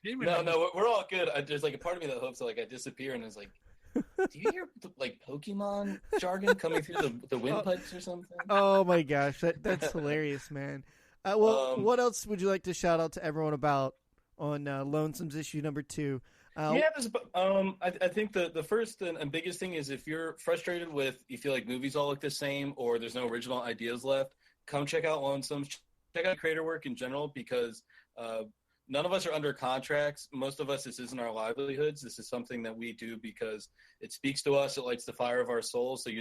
No, we're all good. There's like a part of me that hopes that like I disappear and is like, do you hear like Pokemon jargon coming through the windpipes or something? Oh my gosh, that's hilarious, man. Well, what else would you like to shout out to everyone about on Lonesomes issue number 2? I think the first and biggest thing is if you're frustrated with, you feel like movies all look the same or there's no original ideas left, come check out Lonesomes. Check out creator work in general because none of us are under contracts. Most of us, this isn't our livelihoods. This is something that we do because it speaks to us. It lights the fire of our souls. So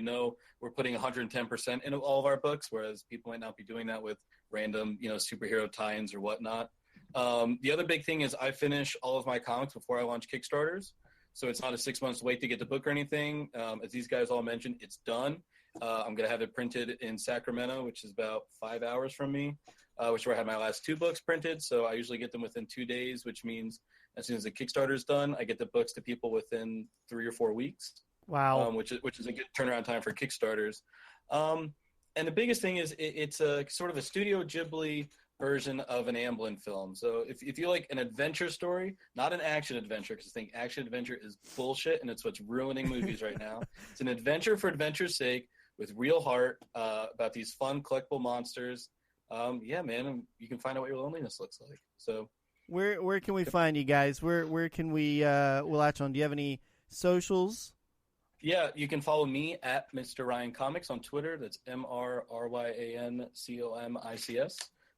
we're putting 110% into all of our books, whereas people might not be doing that with random, superhero tie-ins or whatnot. The other big thing is I finish all of my comics before I launch Kickstarters. So it's not a 6 months wait to get the book or anything. As these guys all mentioned, it's done. I'm going to have it printed in Sacramento, which is about 5 hours from me, which is where I had my last 2 books printed. So I usually get them within 2 days, which means as soon as the Kickstarter is done, I get the books to people within 3 or 4 weeks. Wow. Which is a good turnaround time for Kickstarters. And the biggest thing is it's a sort of a Studio Ghibli version of an Amblin film. So if you like an adventure story, not an action adventure, because I think action adventure is bullshit and it's what's ruining movies right now. It's an adventure for adventure's sake with real heart about these fun collectible monsters. Yeah, man, you can find out what your loneliness looks like. So where can we find you guys? Where can we latch on? Do you have any socials? Yeah, you can follow me at Mr. Ryan Comics on Twitter. That's MrRyanComics.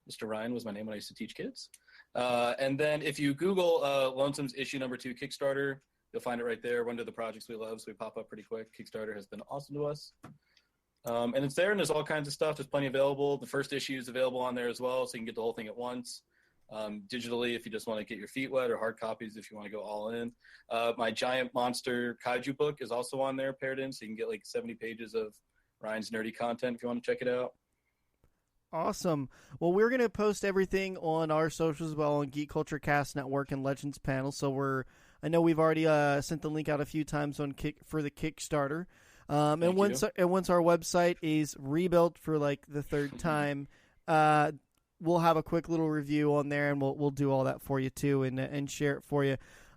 Mr. Ryan was my name when I used to teach kids. And then if you Google Lonesomes issue number 2 Kickstarter, you'll find it right there. One of the projects we love, so we pop up pretty quick. Kickstarter has been awesome to us. And it's there, and there's all kinds of stuff. There's plenty available. The first issue is available on there as well, so you can get the whole thing at once. Digitally, if you just want to get your feet wet, or hard copies if you want to go all in. My giant monster kaiju book is also on there, paired in, so you can get like 70 pages of Ryan's nerdy content if you want to check it out. Awesome. Well, we're going to post everything on our socials as well on Geek Culture Cast Network and Legends Panel. So I know we've already sent the link out a few times for the Kickstarter. And once our website is rebuilt for like the 3rd time, we'll have a quick little review on there, and we'll do all that for you too, and share it for you.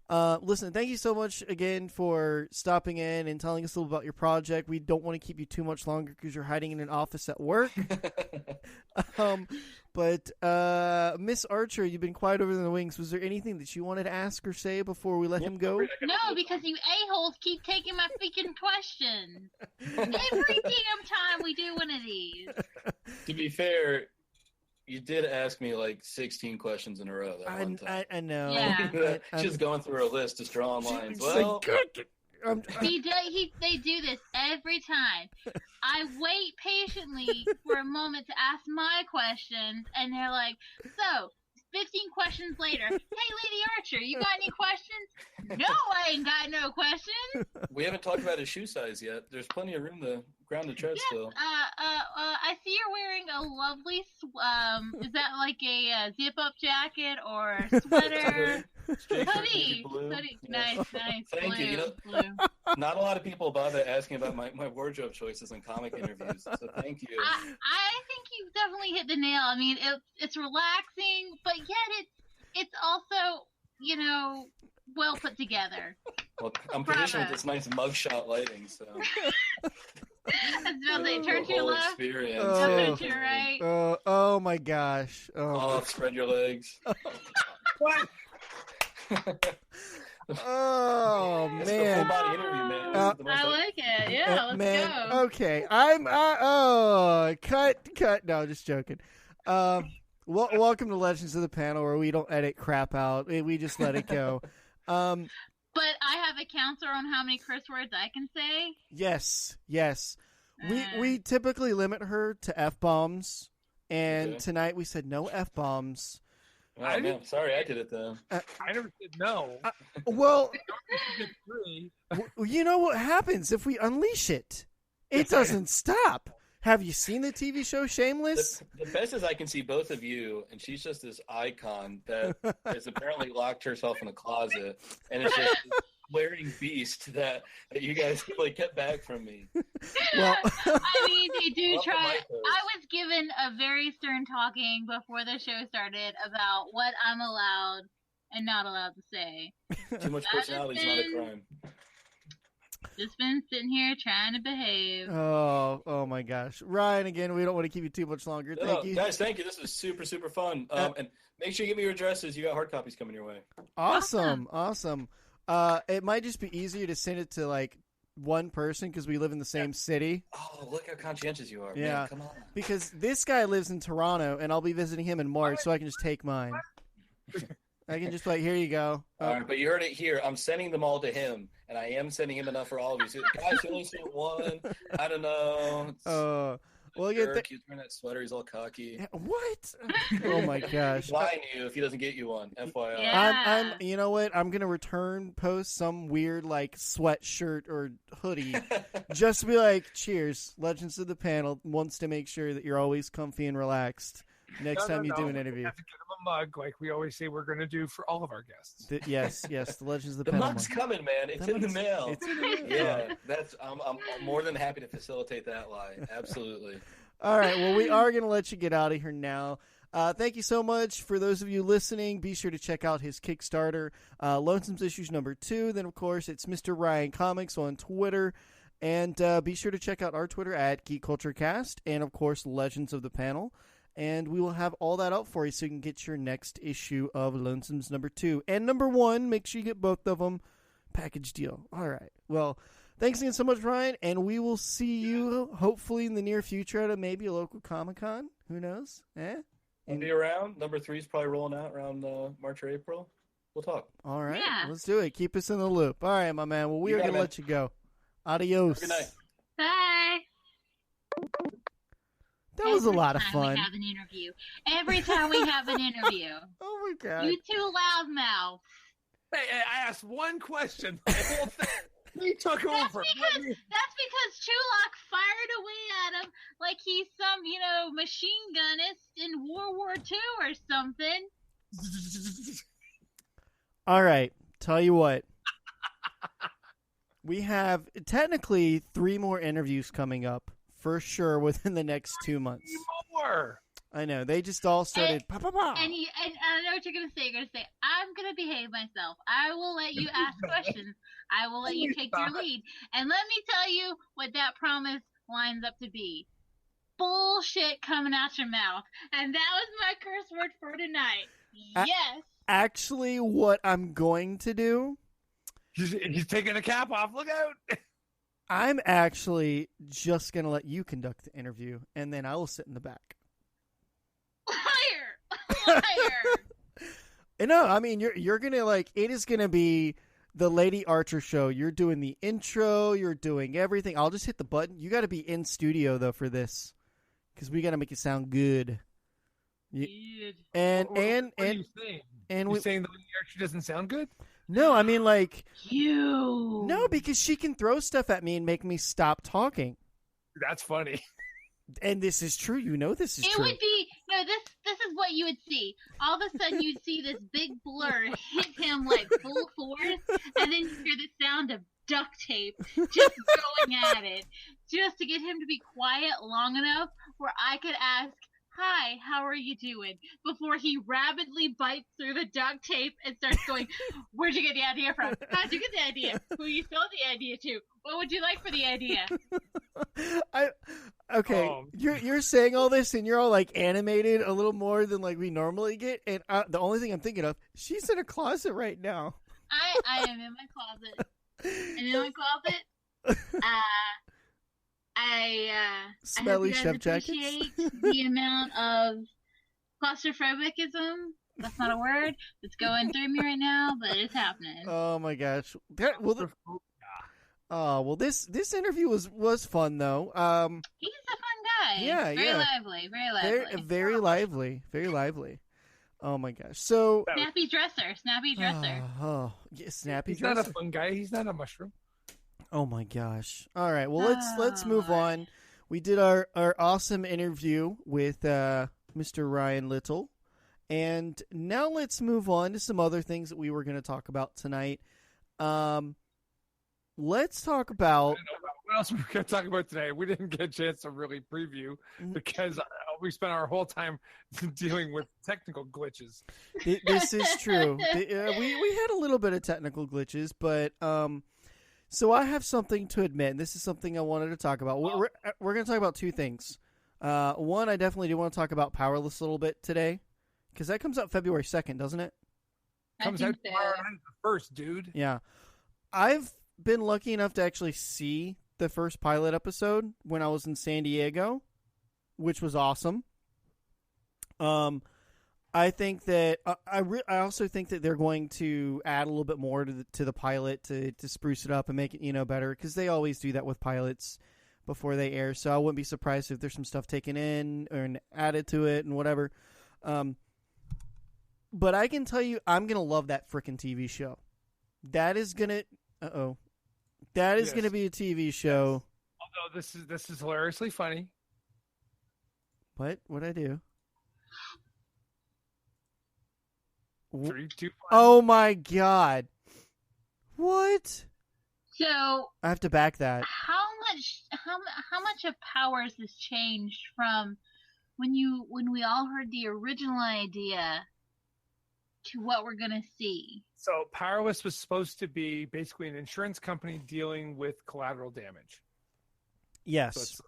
Listen, thank you so much again for stopping in and telling us a little about your project. We don't want to keep you too much longer because you're hiding in an office at work. But Miss Archer, you've been quiet over in the wings. Was there anything that you wanted to ask or say before we let him go? No, because you a-holes keep taking my freaking questions. Every damn time we do one of these. To be fair, you did ask me like 16 questions in a row that one time. I know. Yeah. She's going through her list, just drawing lines. Well, they do this every time. I wait patiently for a moment to ask my questions, and they're like, so, 15 questions later, hey, Lady Archer, you got any questions? No, I ain't got no questions. We haven't talked about his shoe size yet. There's plenty of ground to tread still. I see you're a lovely, is that like a zip-up jacket or sweater? Hoodie. Hoodie. Nice. Thank blue, you. You know, blue. not a lot of people bother asking about my wardrobe choices in comic interviews, so thank you. I think you've definitely hit the nail. I mean, it's relaxing, but yet it's also, well put together. Well, I'm conditioned with this nice mugshot lighting, so. I was about to say, turn to your whole left, experience. turn to your right. Oh my gosh. Oh, spread your legs. What? Oh It's a man. full body interview, man. This is the most I like it. Yeah, let's Man, go. okay. Cut. No, just joking. Welcome to Legends of the Panel, where we don't edit crap out. We just let it go. But I have a counter on how many curse words I can say. Yes. We typically limit her to F-bombs, and Okay. tonight we said no F-bombs. Oh, man, sorry I did it then. I never said no. Well, Three. you know what happens if we unleash it? It doesn't stop. Have you seen the TV show Shameless? The best is I can see both of you, and she's just this icon that has apparently locked herself in a closet, and it's just this glaring beast that you guys like kept back from me. Well, I mean, they do Love the try. micros. I was given a very stern talking before the show started about what I'm allowed and not allowed to say. Too much personality is not a crime. Just been sitting here trying to behave. oh my gosh. Ryan, again, we don't want to keep you too much longer. Thank you. Guys, thank you. This was super, super fun. And make sure you give me your addresses. You got hard copies coming your way. Awesome. It might just be easier to send it to like one person because we live in the same city. Oh, look how conscientious you are. Yeah. Man, come on. Because this guy lives in Toronto, and I'll be visiting him in March, so I can just take mine. I can just like, here you go. All right, but you heard it here. I'm sending them all to him, and I am sending him enough for all of you. So, guys, you only sent one. I don't know. Well, again, He's wearing that sweater. He's all cocky. what? Oh my gosh. He's lying to you if he doesn't get you one. FYI. Yeah. I'm. You know what? I'm gonna return post some weird like sweatshirt or hoodie, just to be like, cheers. Legends of the Panel wants to make sure that you're always comfy and relaxed next time you do an interview. We have to get him a mug like we always say we're going to do for all of our guests. Yes, the Legends of the The Panel. mug's mug. coming, man. It's in the mail. It's in the mail. Yeah, I'm more than happy to facilitate that lie. Absolutely. All right. Well, we are going to let you get out of here now. Thank you so much. For those of you listening, be sure to check out his Kickstarter, Lonesomes Issues #2. Then, of course, it's Mr. Ryan Comics on Twitter. And be sure to check out our Twitter at Geek Culture Cast and, of course, Legends of the Panel. And we will have all that out for you so you can get your next issue of Lonesomes #2. And #1, make sure you get both of them. Package deal. All right. Well, thanks again so much, Ryan. And we will see you hopefully in the near future at maybe a local Comic-Con. Who knows? I'll be around. #3 is probably rolling out around March or April. We'll talk. All right. Yeah. Let's do it. Keep us in the loop. All right, my man. Well, we You are got it, going to man. let you go. Adios. Good night. Bye. That was a lot of Every time fun. we have an interview. Every time we have an interview. Oh, my God. You two loudmouths. Hey, I asked one question. The whole thing. He took over. That's because Chulak fired away at him like he's some, machine gunnist in World War II or something. All right. Tell you what. We have technically 3 more interviews coming up for sure within the next 2 months. More. I know. They just all started. And I know what you're going to say. You're going to say, I'm going to behave myself. I will let you ask questions. I will let you take your lead. And let me tell you what that promise lines up to be. Bullshit coming out your mouth. And that was my curse word for tonight. Yes. Actually, what I'm going to do, He's taking the cap off. Look out. I'm actually just going to let you conduct the interview, and then I will sit in the back. Liar. No, I mean, you're going to, like, it is going to be the Lady Archer show. You're doing the intro. You're doing everything. I'll just hit the button. You got to be in studio, though, for this, because we got to make it sound good. Dude. And What are you saying? we saying the Lady Archer doesn't sound good? no, I mean, like, You. no, because she can throw stuff at me and make me stop talking. That's funny. And this is true. You know this is It true. would be this is what you would see. All of a sudden you'd see this big blur hit him like full force, and then you hear the sound of duct tape just going at it, just to get him to be quiet long enough where I could ask, "Hi, how are you doing?" before he rapidly bites through the duct tape and starts going, "Where'd you get the idea from? How'd you get the idea? Who you sold the idea to? What would you like for the idea?" Okay, you're saying all this and you're all like animated a little more than like we normally get, and the only thing I'm thinking of, she's in a closet right now. I am in my closet. I'm in my closet. Smelly I hope chef you guys jackets. appreciate the amount of claustrophobicism. That's not a word that's going through me right now, but it's happening. Oh my gosh. This interview was fun though. He's a fun guy. Yeah, very yeah. lively, very lively. Very lively, very lively. Oh my gosh. So Snappy dresser. yeah, snappy He's dresser. not a fun guy. He's not a mushroom. Oh my gosh. All right. Well, let's move on. We did our awesome interview with Mr. Ryan Little. And now let's move on to some other things that we were going to talk about tonight. Let's talk about... I don't know what else we're going to talk about today. We didn't get a chance to really preview because we spent our whole time dealing with technical glitches. This is true. We had a little bit of technical glitches, but so I have something to admit. And this is something I wanted to talk about. We're going to talk about two things. One, I definitely do want to talk about Powerless a little bit today because that comes out February 2nd, doesn't it? Comes out tomorrow night, the first, dude. Yeah. I've been lucky enough to actually see the first pilot episode when I was in San Diego, which was awesome. I think that I also think that they're going to add a little bit more to the pilot to spruce it up and make it better, because they always do that with pilots before they air. So I wouldn't be surprised if there's some stuff taken in or added to it and whatever. But I can tell you, I'm gonna love that frickin' TV show. That is gonna gonna be a TV show. Although this is hilariously funny. What'd I do? 3, 2, 1. Oh my god! What? So I have to back that. how much of Powers has changed from when we all heard the original idea to what we're gonna see? So Powerless was supposed to be basically an insurance company dealing with collateral damage. Yes. So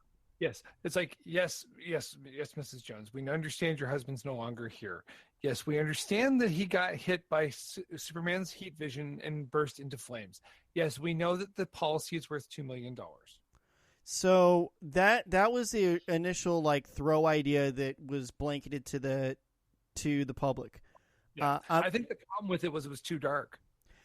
it's like, yes, Mrs. Jones, we understand your husband's no longer here. Yes, we understand that he got hit by Superman's heat vision and burst into flames. Yes, we know that the policy is worth $2 million. So that was the initial throw idea that was blanketed to the public. Yeah. I think the problem with it was too dark.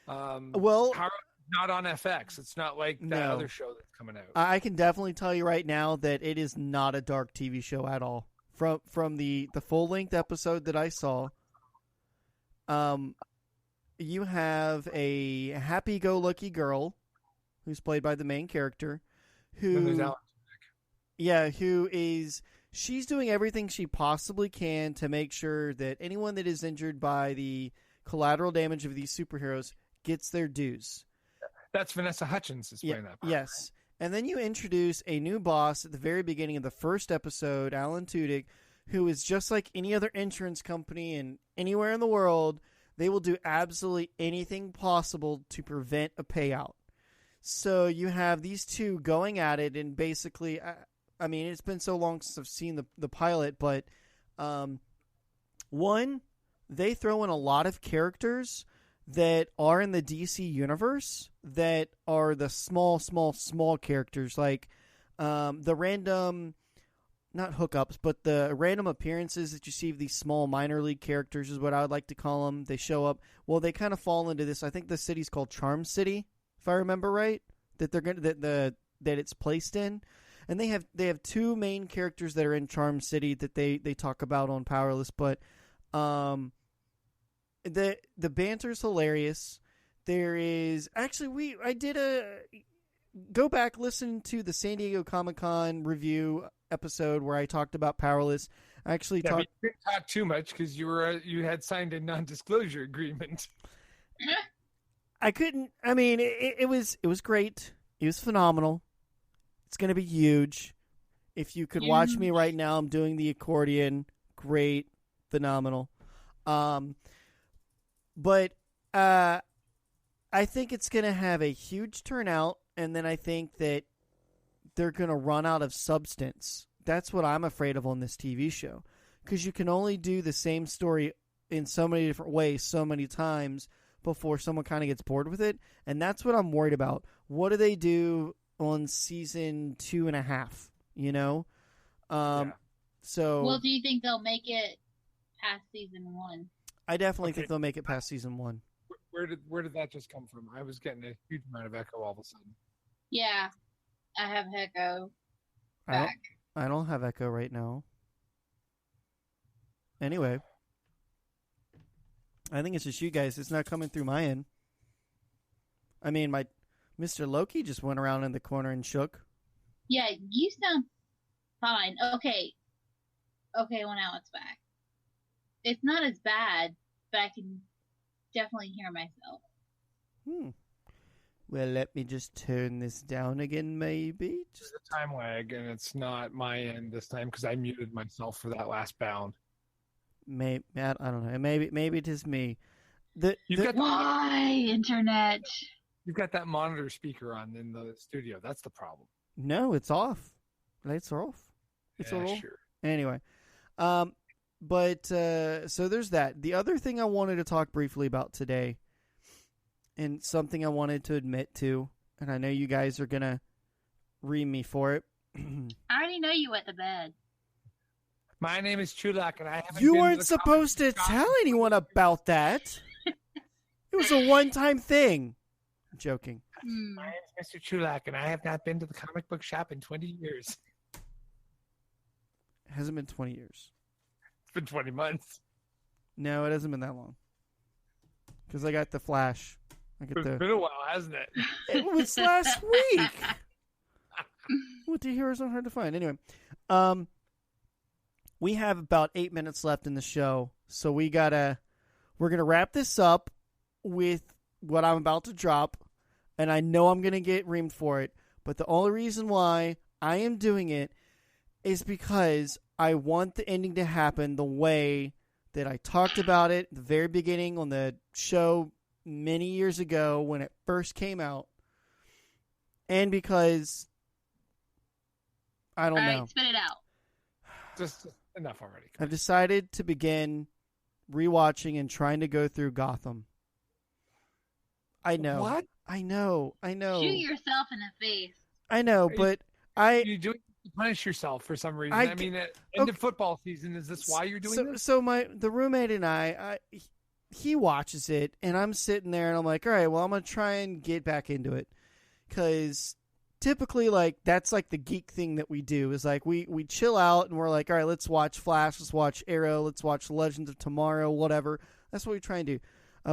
Well, Power not on FX. It's not like that other show that's coming out. I can definitely tell you right now that it is not a dark TV show at all. From the full length episode that I saw, you have a happy-go-lucky girl who's played by the main character, she's doing everything she possibly can to make sure that anyone that is injured by the collateral damage of these superheroes gets their dues. That's Vanessa Hudgens is playing that part. Yes. And then you introduce a new boss at the very beginning of the first episode, Alan Tudyk, who is just like any other insurance company and anywhere in the world. They will do absolutely anything possible to prevent a payout. So you have these two going at it, and basically, I mean, it's been so long since I've seen the pilot, but one, they throw in a lot of characters that are in the DC universe that are the small characters, like the random, not hookups, but the random appearances that you see of these small minor league characters is what I would like to call them. They show up. Well, they kind of fall into this. I think the city's called Charm City, if I remember right, that they're going that it's placed in. And they have two main characters that are in Charm City that they talk about on Powerless, but the banter's hilarious. There is actually go back, listen to the San Diego Comic-Con review episode where I talked about Powerless. I actually Yeah, talked. but you didn't talk too much because you had signed a non-disclosure agreement. I couldn't. I mean, it was great. It was phenomenal. It's going to be huge. If you could watch me right now, I'm doing the accordion. Great, phenomenal. But I think it's going to have a huge turnout, and then I think that they're going to run out of substance. That's what I'm afraid of on this TV show, because you can only do the same story in so many different ways so many times before someone kind of gets bored with it, and that's what I'm worried about. What do they do on season 2.5? You know, so. Well, do you think they'll make it past season 1? I definitely think they'll make it past season 1. Where did that just come from? I was getting a huge amount of echo all of a sudden. Yeah, I have echo back. I don't have echo right now. Anyway, I think it's just you guys. It's not coming through my end. I mean, my Mr. Loki just went around in the corner and shook. Yeah, you sound fine. Okay, well now it's back. It's not as bad, but I can definitely hear myself. Well, let me just turn this down again, maybe. There's a time lag, and it's not my end this time because I muted myself for that last bound. Maybe I don't know. Maybe it is me. Why internet? You've got that monitor speaker on in the studio. That's the problem. No, it's off. Lights are off. It's yeah, all sure. Anyway, but so there's that. The other thing I wanted to talk briefly about today, and something I wanted to admit to, and I know you guys are gonna ream me for it. I already know you wet the bed. My name is Chulak, and I haven't. You been weren't to the supposed to comic tell shop. anyone about that. It was a one-time thing. I'm joking. My name is Mr. Chulak, and I have not been to the comic book shop in 20 years. It hasn't been 20 years. It's been 20 months. No, it hasn't been that long. Because I got the Flash. It's been a while, hasn't it? It was last week. What the heroes aren't hard to find. Anyway, we have about 8 minutes left in the show, so we're gonna wrap this up with what I'm about to drop, and I know I'm gonna get reamed for it, but the only reason why I am doing it is because I want the ending to happen the way that I talked about it at the very beginning on the show many years ago when it first came out, and because I don't know. All right, spit it out. Just enough already. I've decided to begin rewatching and trying to go through Gotham. I know. What? I know. Shoot yourself in the face. I know, but You do it to punish yourself for some reason. I mean, end of football season. Is this why you're doing this? So the roommate and he watches it, and I'm sitting there, and I'm like, all right, well, I'm gonna try and get back into it, because typically, like, that's like the geek thing that we do is like we chill out and we're like, all right, let's watch Flash, let's watch Arrow, let's watch Legends of Tomorrow, whatever. That's what we try and do.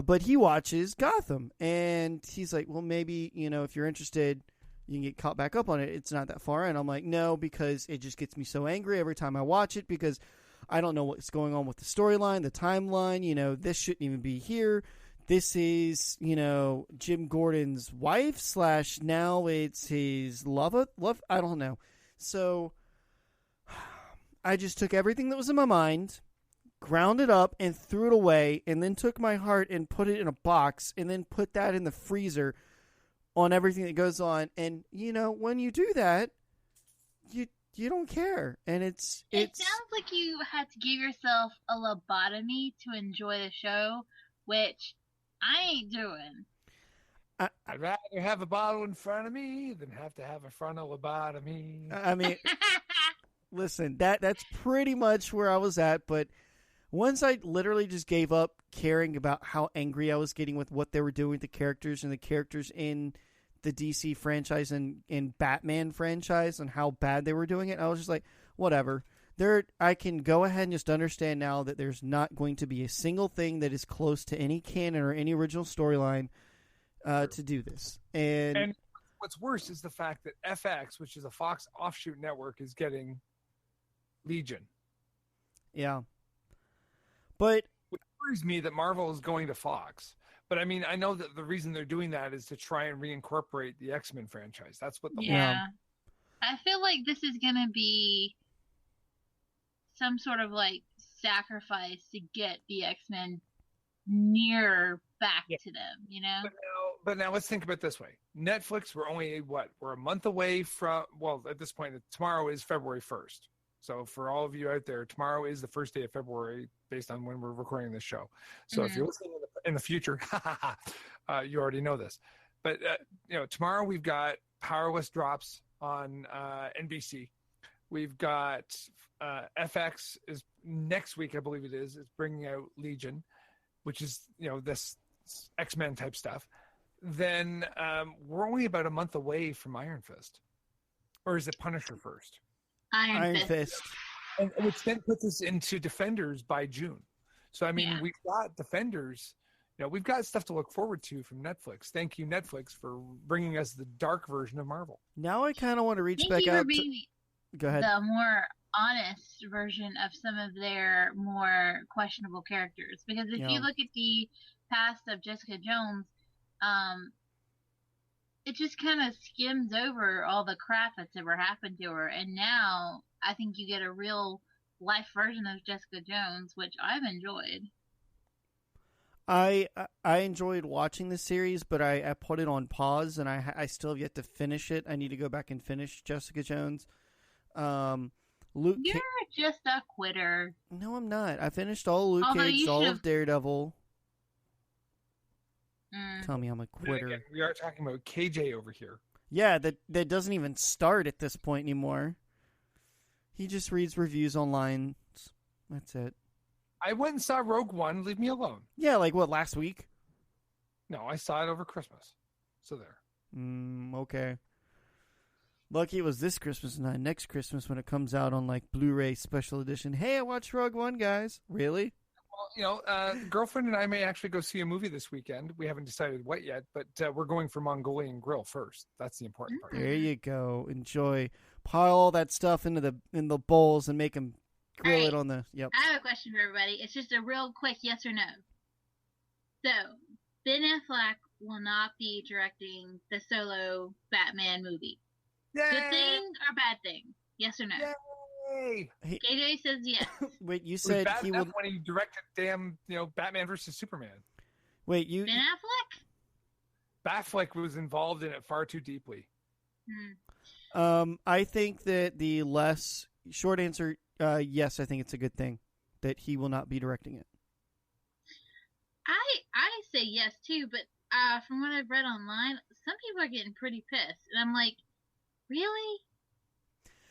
But he watches Gotham, and he's like, well, maybe, if you're interested, you can get caught back up on it. It's not that far. And I'm like, no, because it just gets me so angry every time I watch it, because I don't know what's going on with the storyline, the timeline. This shouldn't even be here. This is, Jim Gordon's wife / now it's his love. I don't know. So I just took everything that was in my mind, ground it up, and threw it away, and then took my heart and put it in a box, and then put that in the freezer on everything that goes on. And, when you do that, you don't care. And it sounds like you had to give yourself a lobotomy to enjoy the show, which I ain't doing. I'd rather have a bottle in front of me than have to have a frontal lobotomy. I mean, listen, that's pretty much where I was at. But once I literally just gave up caring about how angry I was getting with what they were doing with the characters and the characters in the DC franchise and Batman franchise and how bad they were doing it, I was just like, whatever. I can go ahead and just understand now that there's not going to be a single thing that is close to any canon or any original storyline to do this. And what's worse is the fact that FX, which is a Fox offshoot network, is getting Legion. Yeah. But It worries me that Marvel is going to Fox. But I mean, I know that the reason they're doing that is to try and reincorporate the X-Men franchise. That's what the Yeah. I feel like this is going to be some sort of like sacrifice to get the X-Men nearer back to them, you know? But now let's think about it this way. Netflix, we're a month away from, well, at this point, tomorrow is February 1st. So for all of you out there, tomorrow is the first day of February based on when we're recording this show. So if you're listening in the future, you already know this. But, tomorrow we've got Powerless drops on NBC. We've got FX is next week, I believe it is bringing out Legion, which is, this X-Men type stuff. Then we're only about a month away from Iron Fist. Or is it Punisher first? Iron Fist. And which then puts us into Defenders by June. So, I mean, we've got Defenders. We've got stuff to look forward to from Netflix. Thank you, Netflix, for bringing us the dark version of Marvel. now I kind of want to reach Thank back you for out. being Go ahead. the more honest version of some of their more questionable characters. Because if you look at the past of Jessica Jones, it just kind of skims over all the crap that's ever happened to her. And now I think you get a real life version of Jessica Jones, which I've enjoyed. I enjoyed watching the series, but I put it on pause, and I still have yet to finish it. I need to go back and finish Jessica Jones. Luke. You're just a quitter. No, I'm not. I finished all Luke Although Cage, you all should've- of Daredevil. Mm. Tell me I'm a quitter. Again, we are talking about KJ over here. Yeah, that doesn't even start at this point anymore. He just reads reviews online. That's it. I went and saw Rogue One. Leave me alone. Yeah, like what, last week? No, I saw it over Christmas. So there. Okay. Lucky it was this Christmas, not next Christmas when it comes out on like Blu-ray special edition. Hey, I watched Rogue One, guys. Really? Well, girlfriend and I may actually go see a movie this weekend. We haven't decided what yet, but we're going for Mongolian Grill first. That's the important part. There you go. Enjoy. Pile all that stuff in the bowls and make them grill All it right. on the. Yep. I have a question for everybody. It's just a real quick yes or no. So, Ben Affleck will not be directing the solo Batman movie. Good thing or bad thing? Yes or no? Yay! KJ says yes. Wait, you It was said bad he enough will. when he directed damn, Batman versus Superman. Wait, you. Ben Affleck? Batfleck was involved in it far too deeply. I think that the less short answer. Yes, I think it's a good thing that he will not be directing it. I say yes too, but from what I've read online, some people are getting pretty pissed, and I'm like, really?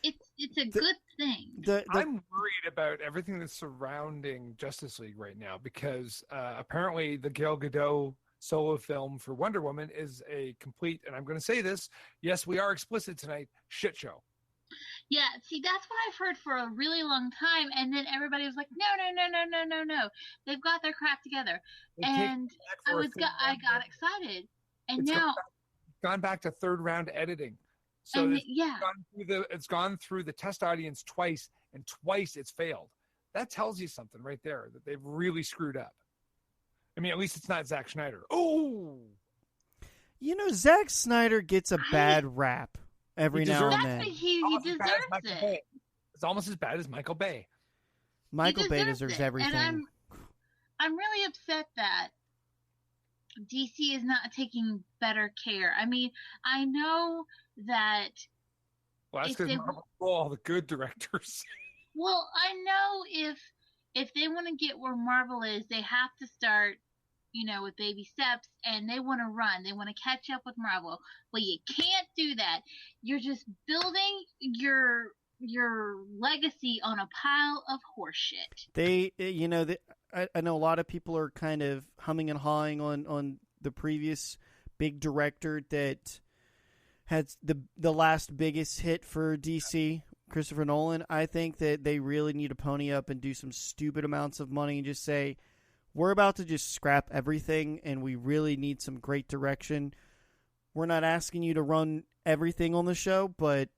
It's a good thing. I'm worried about everything that's surrounding Justice League right now because apparently the Gal Gadot solo film for Wonder Woman is a complete, and I'm going to say this, yes, we are explicit tonight, shit show. Yeah, see, that's what I've heard for a really long time, and then everybody was like, no, they've got their crap together, and I got excited, and now gone back to third round editing. So yeah, it's gone through the test audience twice, and twice it's failed. That tells you something right there, that they've really screwed up. I mean, at least it's not Zack Snyder. Oh! Zack Snyder gets a bad rap every now and then. He deserves it. It's almost as bad as Michael Bay. Michael Bay deserves everything. And I'm really upset that DC is not taking better care. I mean, I know that. Well, that's because Marvel stole all the good directors. Well, I know if they want to get where Marvel is, they have to start, with baby steps, and they want to run. They want to catch up with Marvel. Well, you can't do that. You're just building your legacy on a pile of horseshit. I know a lot of people are kind of humming and hawing on the previous big director that had the last biggest hit for DC, Christopher Nolan. I think that they really need to pony up and do some stupid amounts of money and just say, we're about to just scrap everything and we really need some great direction. We're not asking you to run everything on the show, but,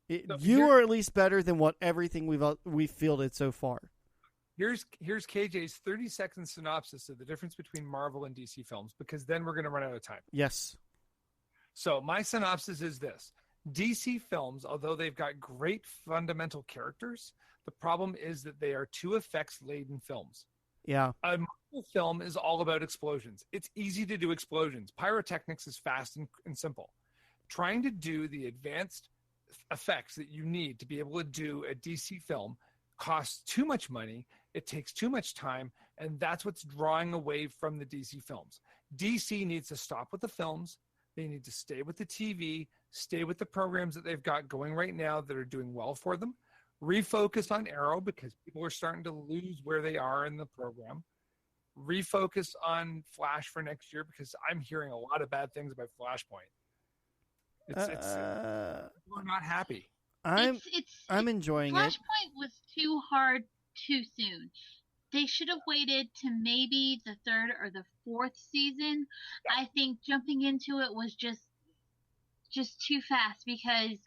So You are at least better than what everything we've fielded so far. Here's KJ's 30-second synopsis of the difference between Marvel and DC films, because then we're going to run out of time. Yes. So my synopsis is this. DC films, although they've got great fundamental characters, the problem is that they are too effects-laden films. Yeah. A Marvel film is all about explosions. It's easy to do explosions. Pyrotechnics is fast and simple. Trying to do the advanced effects that you need to be able to do a DC film costs too much money. It takes too much time, and that's what's drawing away from the DC films. DC needs to stop with the films. They need to stay with the TV, stay with the programs that they've got going right now that are doing well for them. Refocus on Arrow because people are starting to lose where they are in the program. Refocus on Flash for next year because I'm hearing a lot of bad things about Flashpoint. We're not happy. I'm enjoying it. Flashpoint was too hard too soon. They should have waited to maybe the third or the fourth season. Yeah. I think jumping into it was just too fast because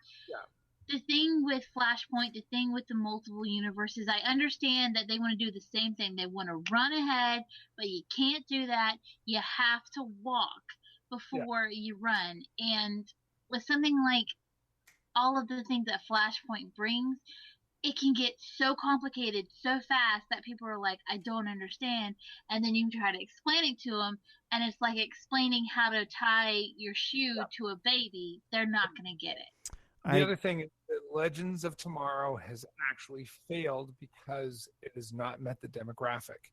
the thing with Flashpoint, the thing with the multiple universes, I understand that they want to do the same thing. They want to run ahead, but you can't do that. You have to walk before you run. And with something like all of the things that Flashpoint brings, it can get so complicated so fast that people are like, I don't understand. And then you try to explain it to them, and it's like explaining how to tie your shoe to a baby. They're not going to get it. The other thing is that Legends of Tomorrow has actually failed because it has not met the demographic.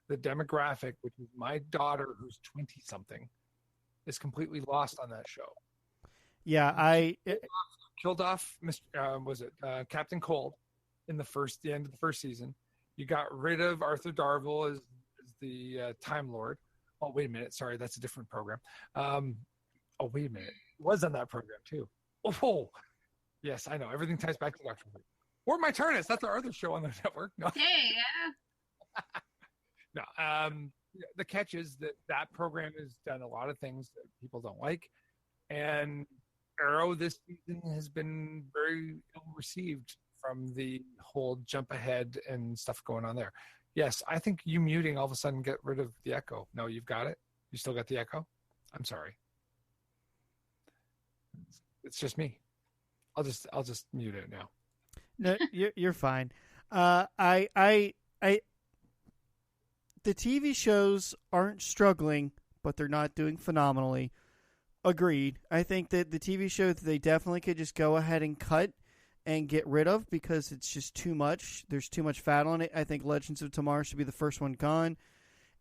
The demographic, which is my daughter who's 20-something, is completely lost on that show. Yeah, Killed off Captain Cold in the end of the first season. You got rid of Arthur Darvill as the Time Lord. Oh, wait a minute. Sorry, that's a different program. Wait a minute. It was on that program, too. Oh, yes, I know. Everything ties back to Doctor Who. Or My Turnus. That's our other show on the network. No. Yeah. No. The catch is that program has done a lot of things that people don't like. And Arrow this season has been very ill received from the whole jump ahead and stuff going on there. Yes, I think you muting all of a sudden get rid of the echo. No, you've got it? You still got the echo? I'm sorry. It's just me. I'll just mute it now. No, you're fine. The TV shows aren't struggling, but they're not doing phenomenally. Agreed. I think that the TV show that they definitely could just go ahead and cut and get rid of because it's just too much. There's too much fat on it. I think Legends of Tomorrow should be the first one gone.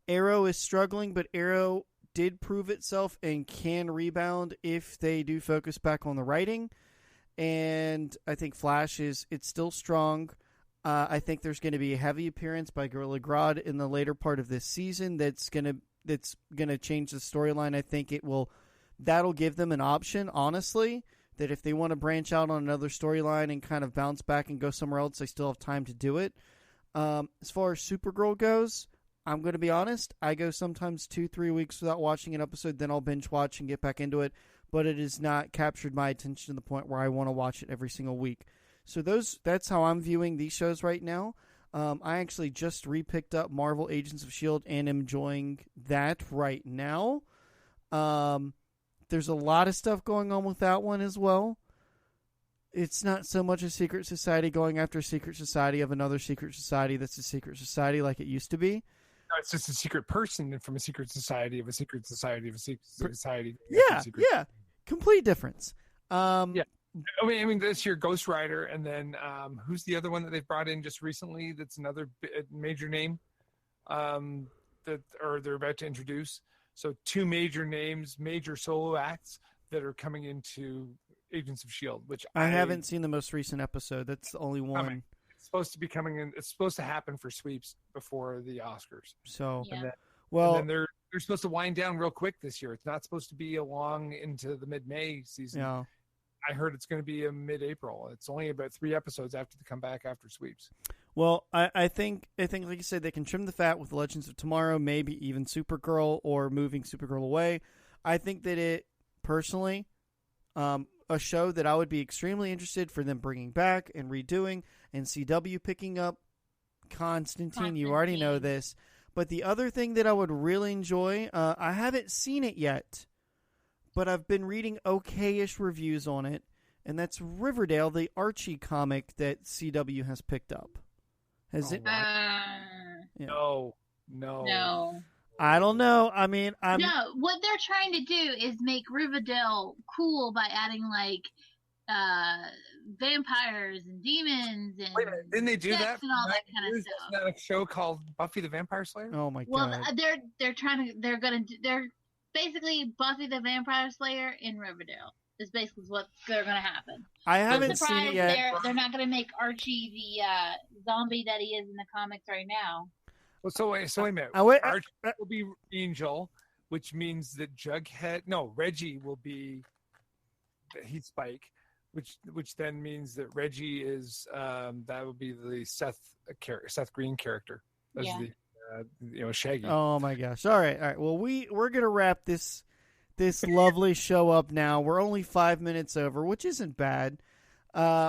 Arrow is struggling, but Arrow did prove itself and can rebound if they do focus back on the writing. And I think Flash it's still strong. I think there's going to be a heavy appearance by Gorilla Grodd in the later part of this season that's going to change the storyline. I think that'll give them an option, honestly, that if they want to branch out on another storyline and kind of bounce back and go somewhere else, they still have time to do it. As far as Supergirl goes, I'm going to be honest. I go sometimes 2-3 weeks without watching an episode, then I'll binge watch and get back into it. But it has not captured my attention to the point where I want to watch it every single week. So that's how I'm viewing these shows right now. I actually just repicked up Marvel Agents of S.H.I.E.L.D. and am enjoying that right now. There's a lot of stuff going on with that one as well. It's not so much a secret society going after a secret society of another secret society that's a secret society like it used to be. No, it's just a secret person from a secret society of a secret society of a secret society. Yeah. Complete difference. Yeah. I mean, this year Ghost Rider, and then who's the other one that they've brought in just recently? That's another major name they're about to introduce. So 2 major names, major solo acts that are coming into Agents of S.H.I.E.L.D., which I haven't seen the most recent episode. That's the only one. It's supposed to be coming in. It's supposed to happen for sweeps before the Oscars. So, and then they're supposed to wind down real quick this year. It's not supposed to be along into the mid-May season. Yeah. I heard it's going to be a mid-April. It's only about 3 episodes after they come back after sweeps. Well, I think like you said, they can trim the fat with Legends of Tomorrow, maybe even Supergirl or moving Supergirl away. I think that it personally, a show that I would be extremely interested for them bringing back and redoing, and CW picking up Constantine. You already know this. But the other thing that I would really enjoy, I haven't seen it yet, but I've been reading okay-ish reviews on it, and that's Riverdale, the Archie comic that CW has picked up. Has it? Yeah. No. I don't know. I mean, No, what they're trying to do is make Riverdale cool by adding like vampires and demons and Wait a minute, didn't they do sex that? and all that for kind of 9 years? stuff. Isn't that a show called Buffy the Vampire Slayer? Oh my Well, god. they're basically Buffy the Vampire Slayer in Riverdale. Is basically what they're gonna happen. I I'm haven't seen surprised it yet. they're not gonna make Archie the zombie that he is in the comics right now. Well, so wait a minute. Archie will be Angel, which means that Reggie will be. He's Spike, which then means that Reggie is that would be the Seth Green character as the Shaggy. Oh my gosh! All right. Well, we're gonna wrap this lovely show up now. We're only 5 minutes over, which isn't bad.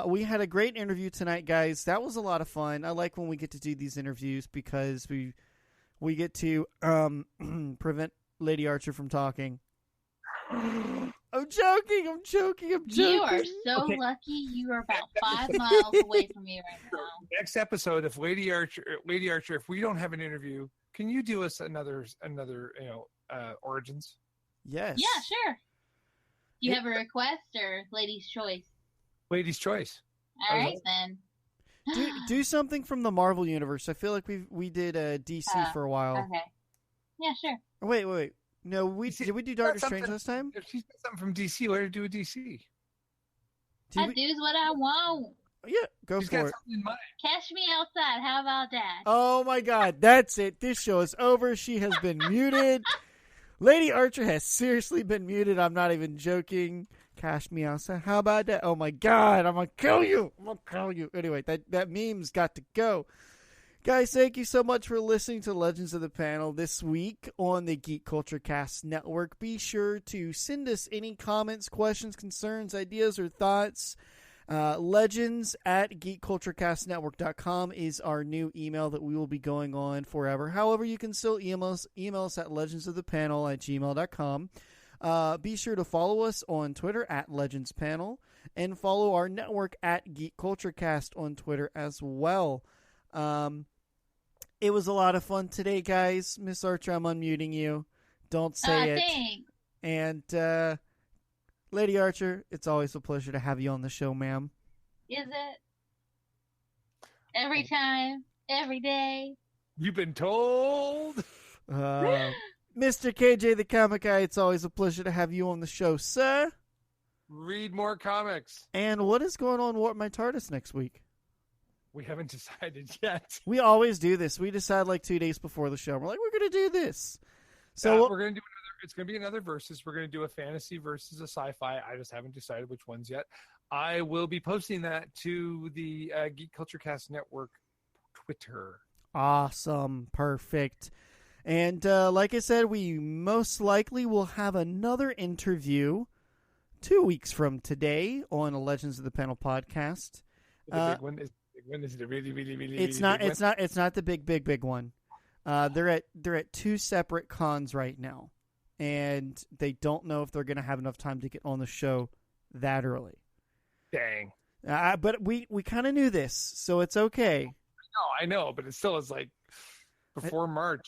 We had a great interview tonight, guys. That was a lot of fun. I like when we get to do these interviews because we get to prevent Lady Archer from talking. I'm joking. You are so lucky. You are about 5 miles away from me right now. Next episode, if Lady Archer, if we don't have an interview, can you do us another Origins? Yes. Yeah, sure. Do you have a request or lady's choice? Lady's choice. All right, then. do something from the Marvel universe. I feel like we did DC for a while. Okay. Yeah, sure. Wait. No, did we do Doctor Strange last time? If she's got something from DC, let her do a DC. I do what I want. Yeah, go She's for got it. something in mind. Catch me outside. How about that? Oh my god, that's it. This show is over. She has been muted. Lady Archer has seriously been muted. I'm not even joking. Cash me outside. How about that? Oh my god, I'm gonna kill you. Anyway, that meme's got to go. Guys, thank you so much for listening to Legends of the Panel this week on the Geek Culture Cast Network. Be sure to send us any comments, questions, concerns, ideas, or thoughts. Legends@geekculturecastnetwork.com is our new email that we will be going on forever. However, you can still email us at legendsofthepanel@gmail.com. Be sure to follow us on Twitter @legendspanel and follow our network @geekculturecast on Twitter as well. It was a lot of fun today, guys. Miss Archer, I'm unmuting you. Don't say it. Thanks. And Lady Archer, it's always a pleasure to have you on the show, ma'am. Is it? Every time, every day. You've been told. Mr. KJ the Comic Guy, it's always a pleasure to have you on the show, sir. Read more comics. And what is going on Warp My TARDIS next week? We haven't decided yet. We always do this. We decide like 2 days before the show. We're like, we're going to do this. So we're going to do it's going to be another versus. We're going to do a fantasy versus a sci-fi. I just haven't decided which ones yet. I will be posting that to the Geek Culture Cast Network Twitter. Awesome. Perfect. And like I said, we most likely will have another interview 2 weeks from today on a Legends of the Panel podcast. The big one is it really, really, really? It's not the big one. They're at 2 separate cons right now, and they don't know if they're going to have enough time to get on the show that early. Dang. But we kind of knew this, so it's okay. No, I know, but it still is like before March.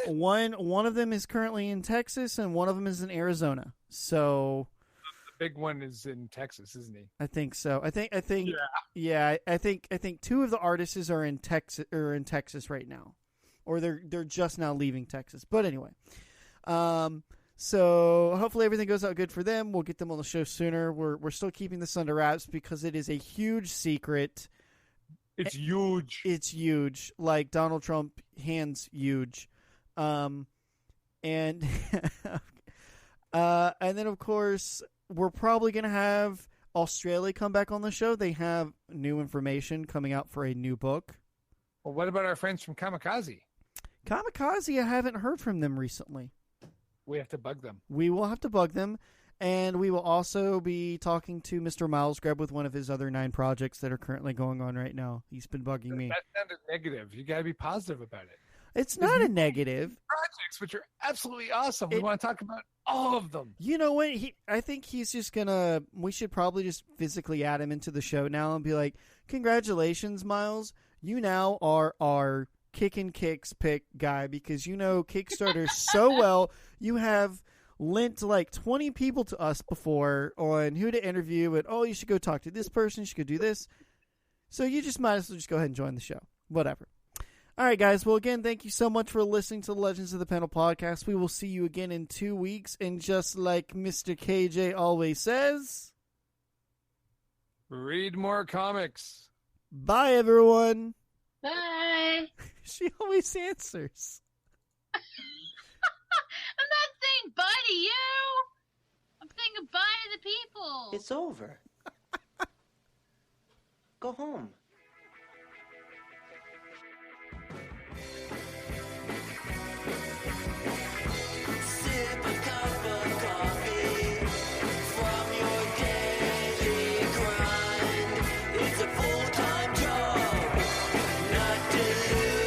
One of them is currently in Texas, and one of them is in Arizona. So the big one is in Texas, isn't he? I think so. I think. Yeah. I think 2 of the artists are in Texas right now, or they're just now leaving Texas. But anyway, so hopefully everything goes out good for them. We'll get them on the show sooner. We're still keeping this under wraps because it is a huge secret. It's huge. It's huge, like Donald Trump hands huge, and and then of course we're probably gonna have Australia come back on the show. They have new information coming out for a new book. Well, what about our friends from Kamikaze? Kamikaze, I haven't heard from them recently. We have to bug them. We will have to bug them. And we will also be talking to Mr. Miles Greb with one of his other 9 projects that are currently going on right now. He's been bugging me. That sounded negative. You got to be positive about it. It's not a negative. Projects, which are absolutely awesome. We want to talk about all of them. You know what? I think he's just gonna. We should probably just physically add him into the show now and be like, "Congratulations, Miles! You now are our Kickin' Kicks pick guy because you know Kickstarter so well. You have lent like 20 people to us before on who to interview and you should go talk to this person. You should go do this. So you just might as well just go ahead and join the show. Whatever." All right, guys. Well, again, thank you so much for listening to the Legends of the Panel podcast. We will see you again in 2 weeks. And just like Mr. KJ always says, read more comics. Bye, everyone. Bye. She always answers. I'm not saying bye to you. I'm saying goodbye to the people. It's over. Go home. Sip a cup of coffee from your daily grind. It's a full-time job, not to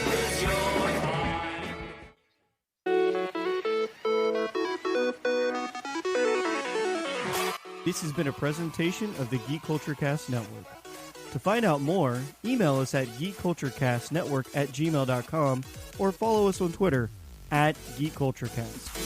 lose your mind. This has been a presentation of the Geek Culture Cast Network. To find out more, email us at geekculturecastnetwork@gmail.com or follow us on Twitter @geekculturecast.